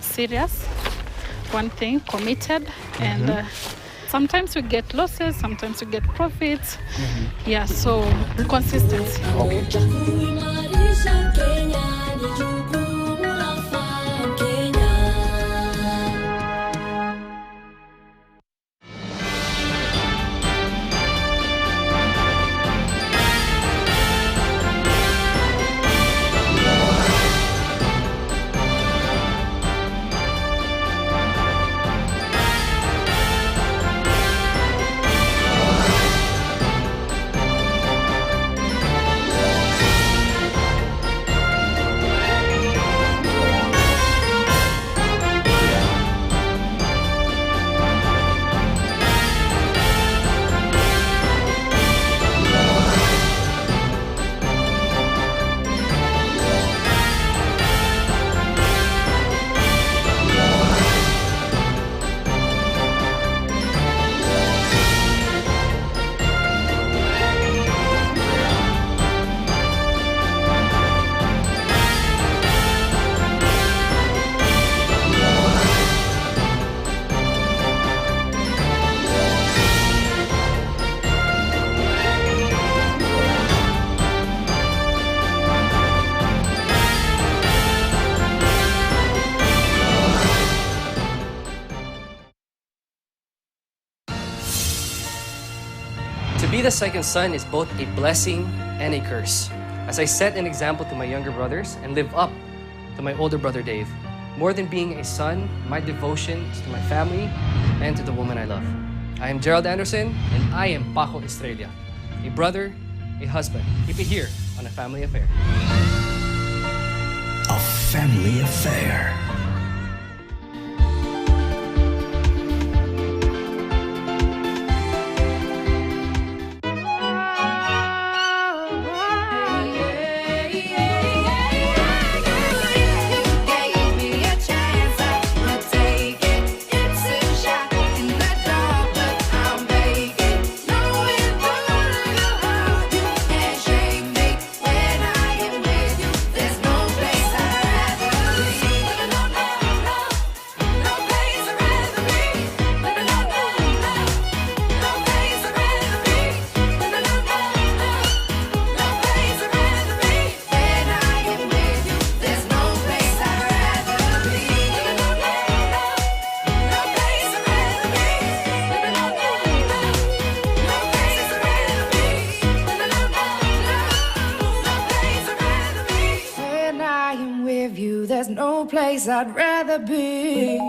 serious, one thing, committed, and sometimes we get losses, sometimes we get profits. Yeah, so consistency. To be the second son is both a blessing and a curse, as I set an example to my younger brothers and live up to my older brother Dave. More than being a son, my devotion is to my family and to the woman I love. I am Gerald Anderson, and I am Paco Estrella, a brother, a husband. Keep it here on A Family Affair. A Family Affair. There's no place I'd rather be.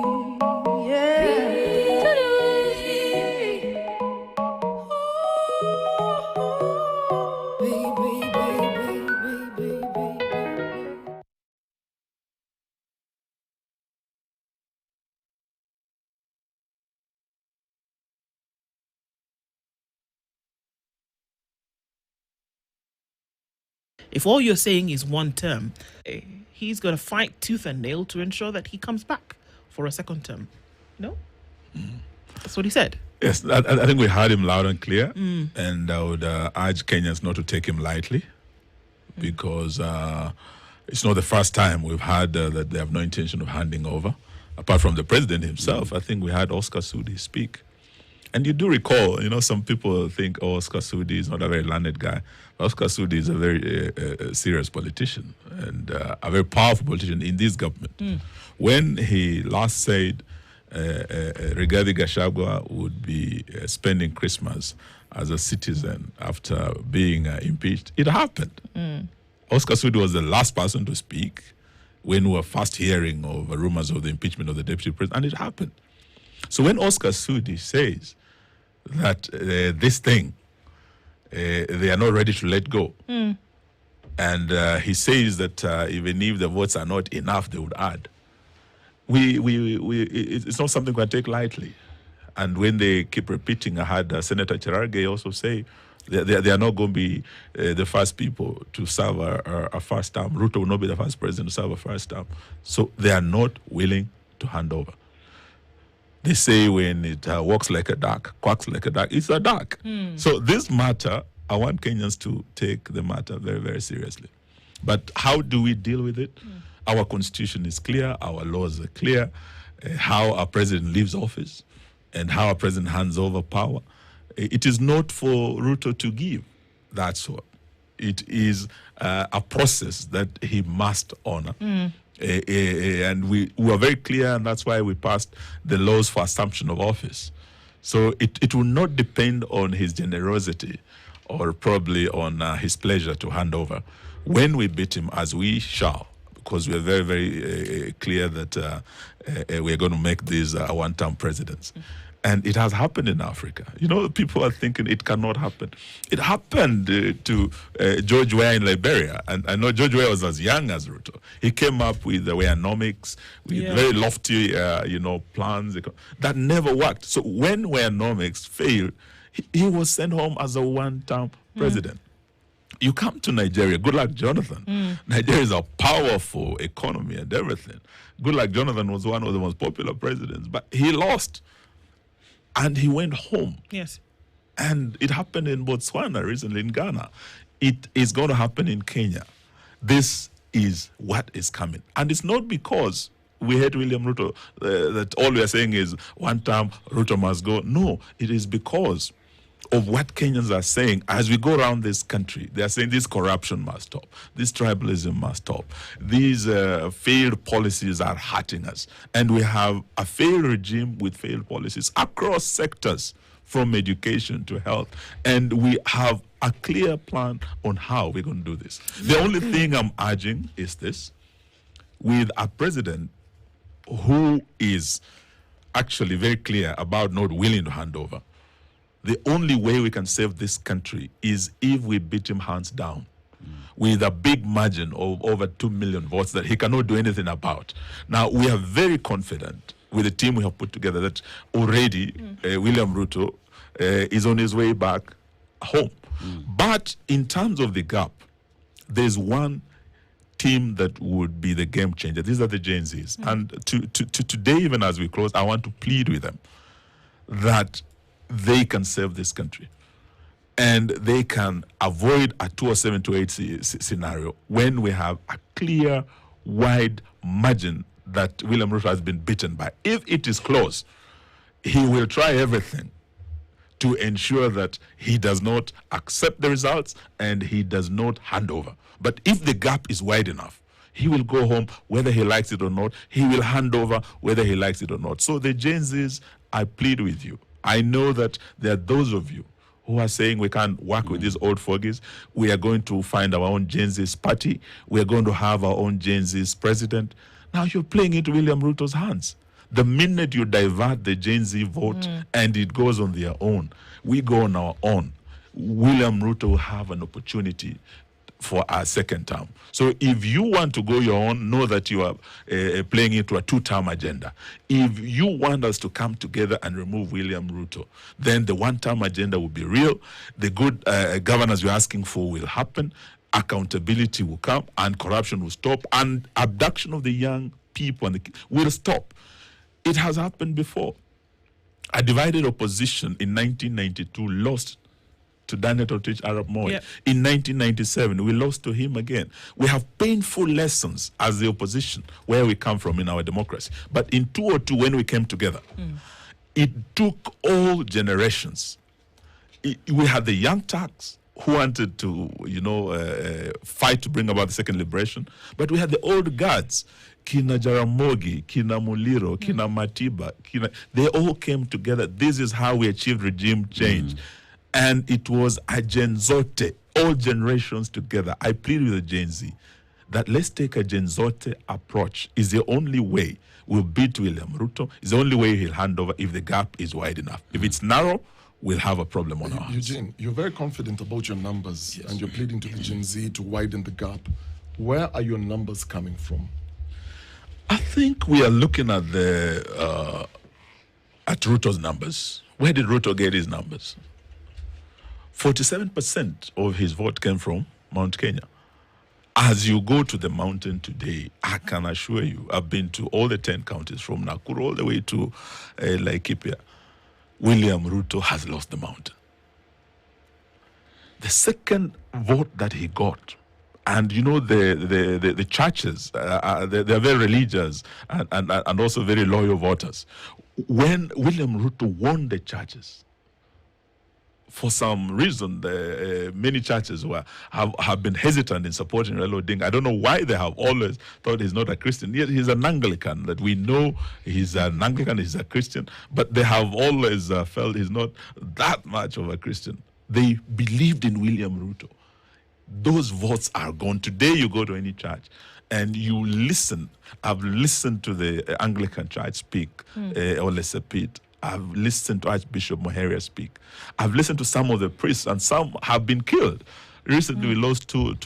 If all you're saying is one term, he's going to fight tooth and nail to ensure that he comes back for a second term. No? That's what he said. Yes, I think we heard him loud and clear, and I would urge Kenyans not to take him lightly, because it's not the first time we've heard that they have no intention of handing over. Apart from the president himself, I think we had Oscar Sudi speak. And you do recall, some people think, Oscar Sudi is not a very learned guy. Oscar Sudi is a very serious politician and a very powerful politician in this government. When he last said Rigathi Gachagua would be spending Christmas as a citizen after being impeached, it happened. Oscar Sudi was the last person to speak when we were first hearing of rumors of the impeachment of the deputy president, and it happened. So when Oscar Sudi says that this thing, they are not ready to let go, and he says that even if the votes are not enough, they would add. It's not something we can take lightly. And when they keep repeating, I had Senator Cherargei also say they are not going to be the first people to serve a first term. Ruto will not be the first president to serve a first term. So they are not willing to hand over. They say when it walks like a duck, quacks like a duck, it's a duck. So this matter, I want Kenyans to take the matter very, very seriously. But how do we deal with it? Our constitution is clear, our laws are clear, how our president leaves office and how our president hands over power. It is not for Ruto to give that sort. It is a process that he must honor. And we are very clear, and that's why we passed the laws for assumption of office. So it will not depend on his generosity or probably on his pleasure to hand over. When we beat him, as we shall, because we are very, very clear that we are going to make these one-term presidents. And it has happened in Africa. You know, people are thinking it cannot happen. It happened to George Weah in Liberia. And I know George Weah was as young as Ruto. He came up with the Weahnomics, with very lofty, plans. That never worked. So when Weahnomics failed, he was sent home as a one-term president. You come to Nigeria, good luck, Jonathan. Nigeria is a powerful economy and everything. Good luck, Jonathan was one of the most popular presidents, but he lost. And he went home. Yes. And it happened in Botswana recently, in Ghana. It is going to happen in Kenya. This is what is coming. And it's not because we hate William Ruto, that all we are saying is one term, Ruto must go. No, it is because of what Kenyans are saying as we go around this country. They are saying this corruption must stop. This tribalism must stop. These failed policies are hurting us. And we have a failed regime with failed policies across sectors, from education to health. And we have a clear plan on how we're going to do this. The only thing I'm urging is this. With a president who is actually very clear about not willing to hand over, the only way we can save this country is if we beat him hands down with a big margin of over 2 million votes that he cannot do anything about. Now, we are very confident with the team we have put together that already William Ruto is on his way back home. But in terms of the gap, there's one team that would be the game changer. These are the Gen Zs. And today, even as we close, I want to plead with them that they can save this country. And they can avoid a 207-8 scenario when we have a clear, wide margin that William Ruto has been beaten by. If it is close, he will try everything to ensure that he does not accept the results and he does not hand over. But if the gap is wide enough, he will go home whether he likes it or not. He will hand over whether he likes it or not. So the Gen Zs, I plead with you. I know that there are those of you who are saying we can't work with these old fogies. We are going to find our own Gen Z's party. We are going to have our own Gen Z's president. Now you're playing into William Ruto's hands. The minute you divert the Gen Z vote and it goes on their own, we go on our own, William Ruto will have an opportunity for our second term. So if you want to go your own, know that you are playing into a two-term agenda. If you want us to come together and remove William Ruto, then the one-term agenda will be real. The good governance you're asking for will happen. Accountability will come and corruption will stop and abduction of the young people will stop. It has happened before. A divided opposition in 1992 lost to Daniel Toroitich Arap Moi. Yep. In 1997, we lost to him again. We have painful lessons as the opposition, where we come from in our democracy. But in 2002, when we came together, it took all generations. We had the young Turks who wanted to, fight to bring about the second liberation. But we had the old guards, Kina Jaramogi, Kina Muliro, Kina Matiba, they all came together. This is how we achieved regime change. And it was a Gen Zote, all generations together. I plead with the Gen Z that let's take a Gen Zote approach. Is the only way we'll beat William Ruto. Is the only way he'll hand over if the gap is wide enough. If it's narrow, we'll have a problem on our hands. Eugene, you're very confident about your numbers, and you're pleading to the Gen Z to widen the gap. Where are your numbers coming from? I think we are looking at the at Ruto's numbers. Where did Ruto get his numbers? 47% of his vote came from Mount Kenya. As you go to the mountain today, I can assure you, I've been to all the 10 counties from Nakuru all the way to Laikipia. William Ruto has lost the mountain. The second vote that he got, and you know the churches, they're very religious and also very loyal voters. When William Ruto won the churches, for some reason, many churches have been hesitant in supporting Raila Odinga. I don't know why they have always thought he's not a Christian. Yet he's an Anglican, that we know he's an Anglican, he's a Christian, but they have always felt he's not that much of a Christian. They believed in William Ruto. Those votes are gone. Today you go to any church and you listen. I've listened to the Anglican church speak, Ole Sepit. I've listened to Archbishop Muheria speak. I've listened to some of the priests, and some have been killed. Recently, we lost two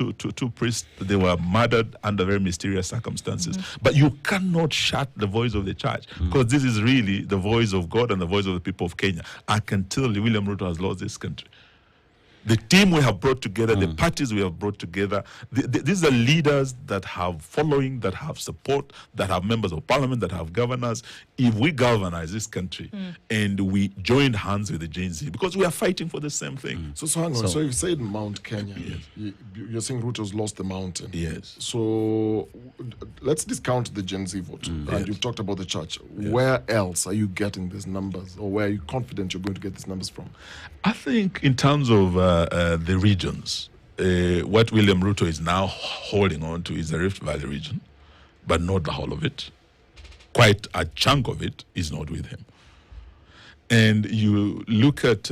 priests. They were murdered under very mysterious circumstances. But you cannot shut the voice of the church, because this is really the voice of God and the voice of the people of Kenya. I can tell you, William Ruto has lost this country. The team we have brought together, the parties we have brought together, these are leaders that have following, that have support, that have members of parliament, that have governors. If we galvanize this country and we join hands with the Gen Z, because we are fighting for the same thing. So hang on. So you said Mount Kenya. Yes. You're saying Ruto's lost the mountain. Yes. So let's discount the Gen Z vote. And you've talked about the church. Yes. Where else are you getting these numbers, or where are you confident you're going to get these numbers from? I think in terms of the regions, what William Ruto is now holding on to is the Rift Valley region, but not the whole of it. Quite a chunk of it is not with him. And you look at,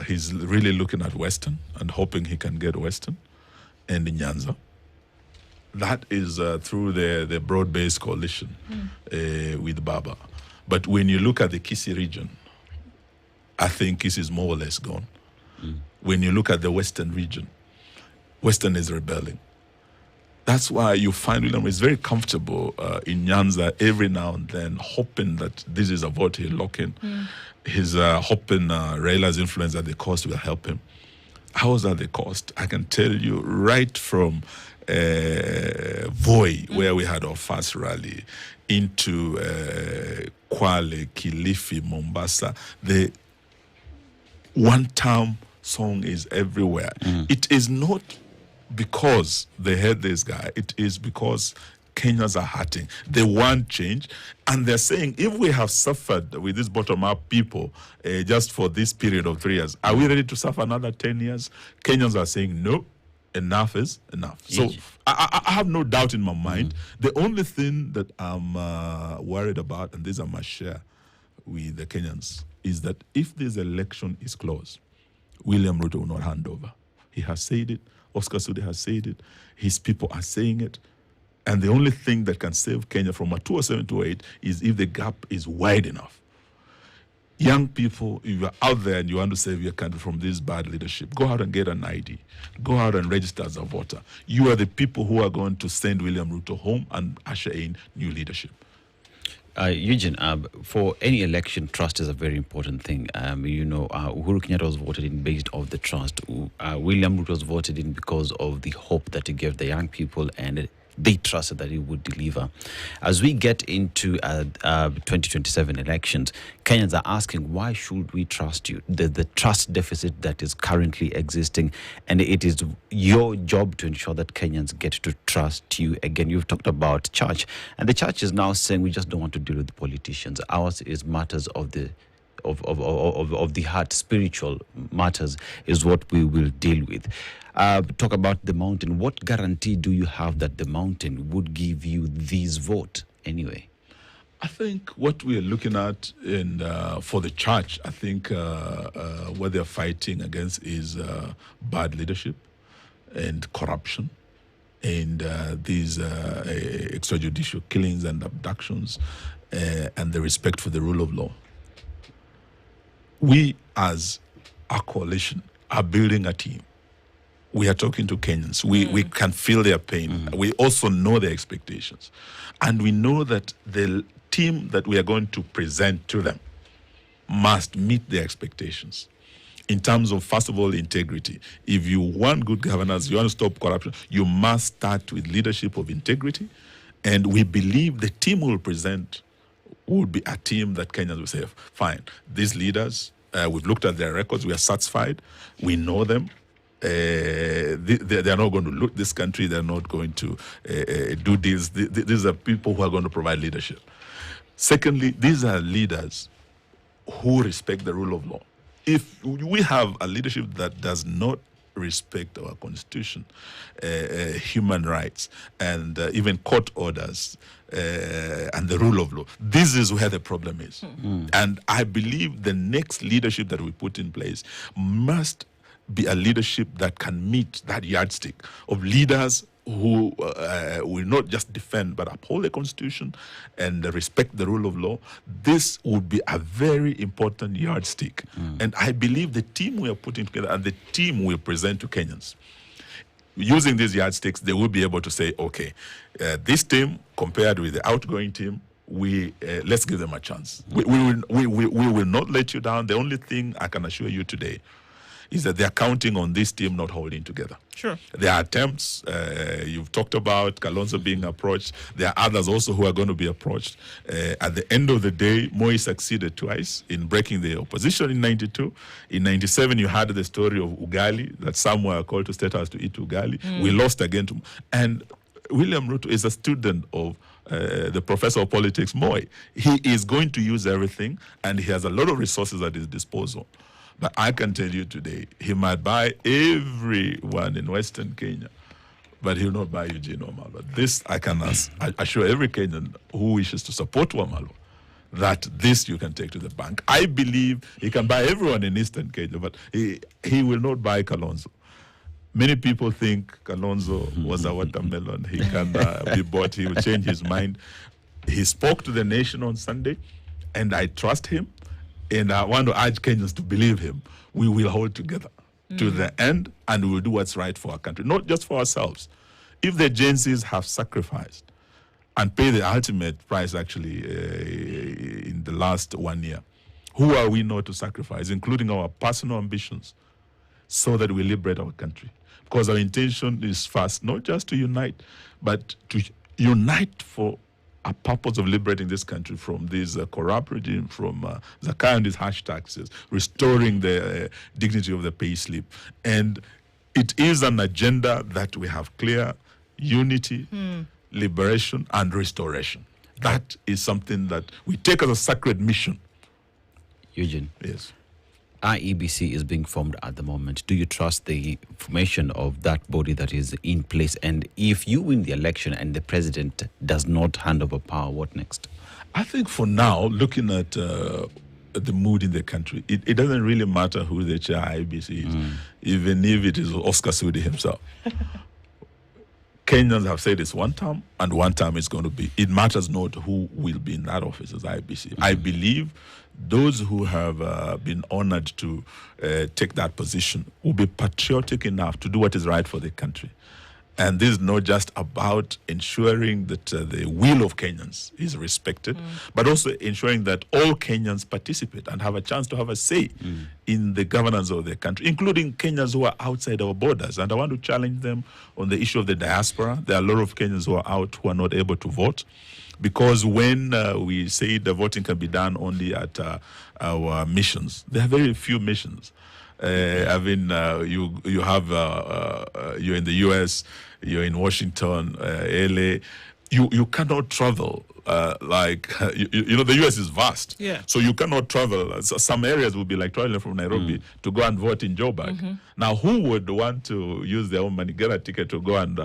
he's really looking at Western and hoping he can get Western and Nyanza. That is through the broad-based coalition with Baba. But when you look at the Kisii region, I think Kisii is more or less gone. When you look at the Western region, Western is rebelling. That's why you find William is very comfortable in Nyanza every now and then, hoping that this is a vote he'll lock in. He's hoping Raila's influence at the coast will help him. How is that the cost? I can tell you right from Voi, where we had our first rally, into Kwale, Kilifi, Mombasa, the one-term song is everywhere. It is not because they had this guy. It is because Kenyans are hurting. They want change. And they're saying, if we have suffered with these bottom-up people just for this period of 3 years, are we ready to suffer another 10 years? Kenyans are saying, no, enough is enough. So I have no doubt in my mind. The only thing that I'm worried about, and this I must share with the Kenyans, is that if this election is close, William Ruto will not hand over. He has said it. Oscar Sudi has said it. His people are saying it. And the only thing that can save Kenya from a 207 to 8 is if the gap is wide enough. Young people, if you're out there and you want to save your country from this bad leadership, go out and get an ID. Go out and register as a voter. You are the people who are going to send William Ruto home and usher in new leadership. Eugene, for any election, trust is a very important thing. Uhuru Kenyatta was voted in based off the trust. William Ruto was voted in because of the hope that he gave the young people, and they trusted that he would deliver. As we get into 2027 elections, Kenyans are asking, why should we trust you? The trust deficit that is currently existing, and it is your job to ensure that Kenyans get to trust you. Again, you've talked about church, and the church is now saying we just don't want to deal with politicians. Ours is matters of the heart, spiritual matters is what we will deal with. Talk about the mountain. What guarantee do you have that the mountain would give you this vote anyway? I think what we are looking at for the church, I think what they're fighting against is bad leadership and corruption and these extrajudicial killings and abductions and the respect for the rule of law. We, as a coalition, are building a team. We are talking to Kenyans. We can feel their pain. We also know their expectations. And we know that the team that we are going to present to them must meet their expectations in terms of, first of all, integrity. If you want good governance, you want to stop corruption, you must start with leadership of integrity. And we believe the team we'll present will be a team that Kenyans will say, fine, these leaders, we've looked at their records, we are satisfied, we know them. They are not going to loot this country, they're not going to do deals. These are people who are going to provide leadership. Secondly, these are leaders who respect the rule of law. If we have a leadership that does not respect our constitution, human rights, and even court orders, and the rule of law, this is where the problem is. And I believe the next leadership that we put in place must be a leadership that can meet that yardstick of leaders who will not just defend but uphold the constitution and respect the rule of law. This would be a very important yardstick. And I believe the team we are putting together and the team we present to Kenyans, using these yardsticks, they will be able to say, okay, this team compared with the outgoing team, let's give them a chance. We will not let you down. The only thing I can assure you today is that they are counting on this team not holding together. Sure. There are attempts, you've talked about Kalonzo being approached. There are others also who are going to be approached. At the end of the day, Moi succeeded twice in breaking the opposition in 92. In 97, you had the story of Ugali, that some were called to State House to eat Ugali. We lost again. And William Ruto is a student of the professor of politics, Moi. He is going to use everything, and he has a lot of resources at his disposal. But I can tell you today, he might buy everyone in Western Kenya, but he will not buy Eugene Wamalwa. This I can assure every Kenyan who wishes to support Wamalwa that this you can take to the bank. I believe he can buy everyone in Eastern Kenya, but he will not buy Kalonzo. Many people think Kalonzo was a watermelon. He can be bought. He will change his mind. He spoke to the nation on Sunday, and I trust him. And I want to urge Kenyans to believe him. We will hold together to the end, and we will do what's right for our country, not just for ourselves. If the Gen Zs have sacrificed and paid the ultimate price, actually, in the last 1 year, who are we not to sacrifice, including our personal ambitions, so that we liberate our country? Because our intention is first, not just to unite, but to unite for a purpose of liberating this country from this corrupt regime, from Zaka and these harsh taxes, restoring the dignity of the pay slip. And it is an agenda that we have clear: unity, liberation, and restoration. That is something that we take as a sacred mission. Eugene. Yes. IEBC is being formed at the moment. Do you trust the formation of that body that is in place? And if you win the election and the president does not hand over power, what next? I think for now, looking at the mood in the country, it doesn't really matter who the chair IEBC is, even if it is Oscar Sudi himself. Kenyans have said it's one term, and one term is going to be. It matters not who will be in that office as IEBC. I believe those who have been honored to take that position will be patriotic enough to do what is right for the country. And this is not just about ensuring that the will of Kenyans is respected, but also ensuring that all Kenyans participate and have a chance to have a say in the governance of the country, including Kenyans who are outside our borders. And I want to challenge them on the issue of the diaspora. There are a lot of Kenyans who are out who are not able to vote. Because when we say the voting can be done only at our missions, there are very few missions. I mean, you have you're in the U.S., you're in Washington, LA. You cannot travel you know, the U.S. is vast. Yeah. So you cannot travel. Some areas will be like traveling from Nairobi to go and vote in Joburg. Now, who would want to use their own money, get a ticket to go and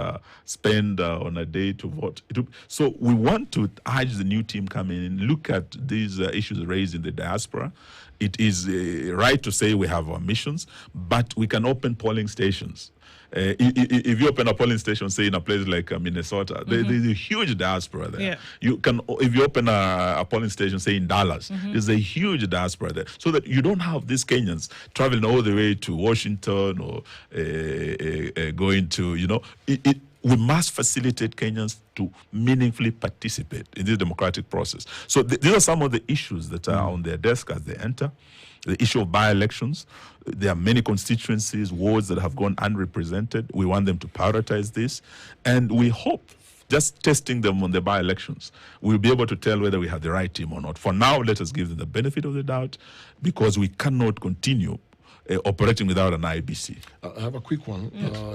spend on a day to vote? So we want to urge the new team coming in, look at these issues raised in the diaspora. It is right to say we have our missions, but we can open polling stations. If you open a polling station, say in a place like Minnesota, there's a huge diaspora there. Yeah. You can, if you open a polling station, say in Dallas, there's a huge diaspora there, so that you don't have these Kenyans traveling all the way to Washington or going to, you know, we must facilitate Kenyans to meaningfully participate in this democratic process. So these are some of the issues that are on their desk as they enter. The issue of by-elections. There are many constituencies, wards that have gone unrepresented. We want them to prioritize this. And we hope, just testing them on the by-elections, we'll be able to tell whether we have the right team or not. For now, let us give them the benefit of the doubt, because we cannot continue operating without an IBC. I have a quick one.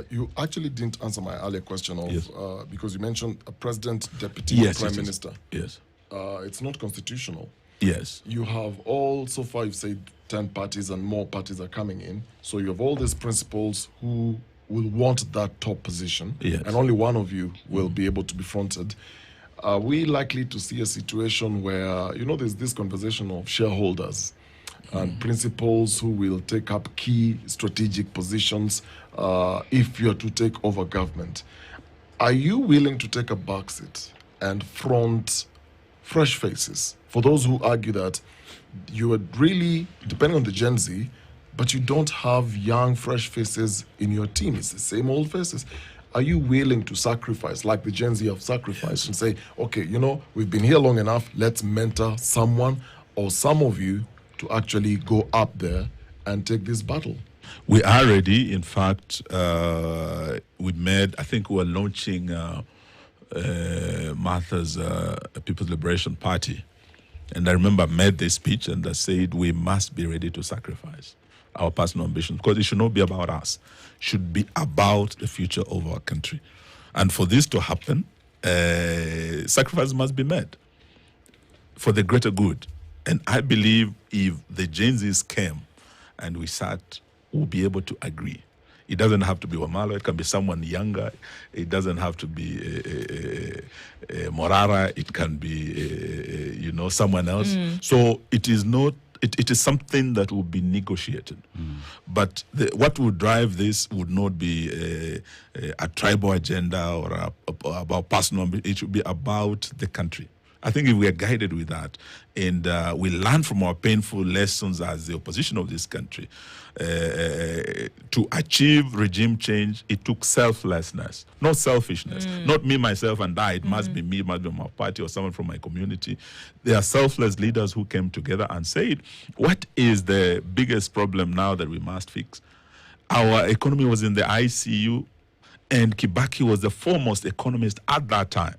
You actually didn't answer my earlier question of because you mentioned a president, deputy, prime minister. Yes. It's not constitutional. Yes. You have all, so far you've said 10 parties and more parties are coming in. So you have all these principals who will want that top position. Yes. And only one of you will be able to be fronted. Are we likely to see a situation where, there's this conversation of shareholders and principals who will take up key strategic positions if you're to take over government? Are you willing to take a backseat and front fresh faces for those who argue that you are really depending on the Gen Z, but you don't have young, fresh faces in your team? It's the same old faces. Are you willing to sacrifice, like the Gen Z have sacrificed, and say, okay, we've been here long enough, let's mentor someone or some of you to actually go up there and take this battle? We are ready. In fact, we made, I think we were launching Martha's People's Liberation Party. And I remember I made this speech and I said we must be ready to sacrifice our personal ambitions, because it should not be about us. It should be about the future of our country. And for this to happen, sacrifice must be made for the greater good. And I believe if the Gen Zs came and we sat, we'll be able to agree. It doesn't have to be Wamalwa. It can be someone younger. It doesn't have to be Morara. It can be, someone else. So it is not. It is something that will be negotiated. But what would drive this would not be a tribal agenda or about personal. It should be about the country. I think if we are guided with that and we learn from our painful lessons as the opposition of this country, to achieve regime change, it took selflessness, not selfishness, not me, myself, and I. It must be me, it must be my party or someone from my community. There are selfless leaders who came together and said, what is the biggest problem now that we must fix? Our economy was in the ICU, and Kibaki was the foremost economist at that time.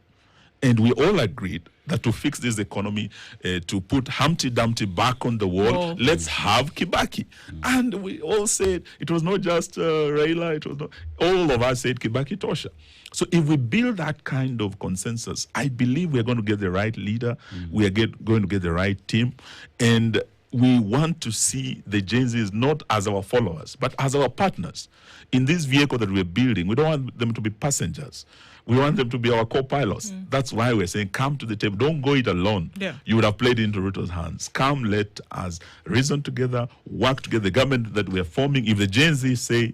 And we all agreed that to fix this economy, to put Humpty Dumpty back on the wall, let's have Kibaki. And we all said, it was not just Raila, it was not, all of us said Kibaki Tosha. So if we build that kind of consensus, I believe we're going to get the right leader, we are going to get the right team, and we want to see the Gen Zs not as our followers, but as our partners. In this vehicle that we're building, we don't want them to be passengers. We want them to be our co-pilots. That's why we're saying, come to the table. Don't go it alone. You would have played into Ruto's hands. Come, let us reason together, work together. The government that we're forming, if the Gen Z say,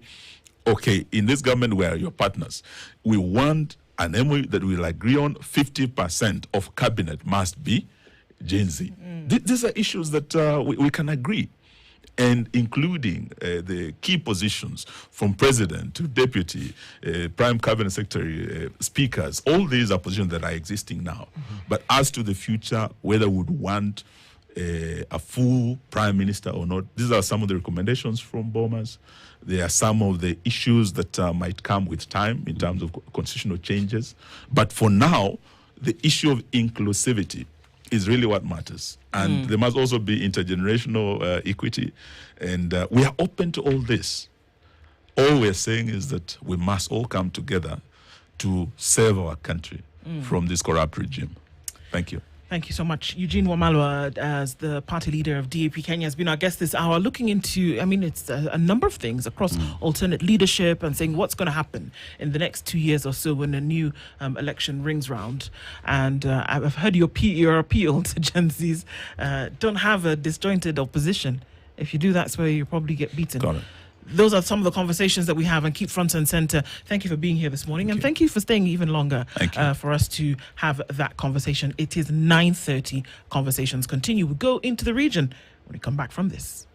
okay, in this government we are your partners, we want an MOU that we'll agree on, 50% of cabinet must be Gen Z. These are issues that we can agree. And including the key positions from president to deputy, prime cabinet secretary, speakers, all these are positions that are existing now. But as to the future, whether we would want a full prime minister or not, these are some of the recommendations from Bomas. There are some of the issues that might come with time in terms of constitutional changes. But for now, the issue of inclusivity is really what matters. And there must also be intergenerational equity. And we are open to all this. All we're saying is that we must all come together to save our country from this corrupt regime. Thank you. Thank you so much. Eugene Wamalwa, as the party leader of DAP Kenya, has been our guest this hour, looking into, it's a number of things across alternate leadership and saying what's going to happen in the next 2 years or so when a new election rings round. And I've heard your appeal to Gen Zs. Don't have a disjointed opposition. If you do, that's where you probably get beaten. Got it. Those are some of the conversations that we have and keep front and center. Thank you for being here this morning. And thank you for staying even longer for us to have that conversation. It is 9:30. Conversations continue. We go into the region when we come back from this.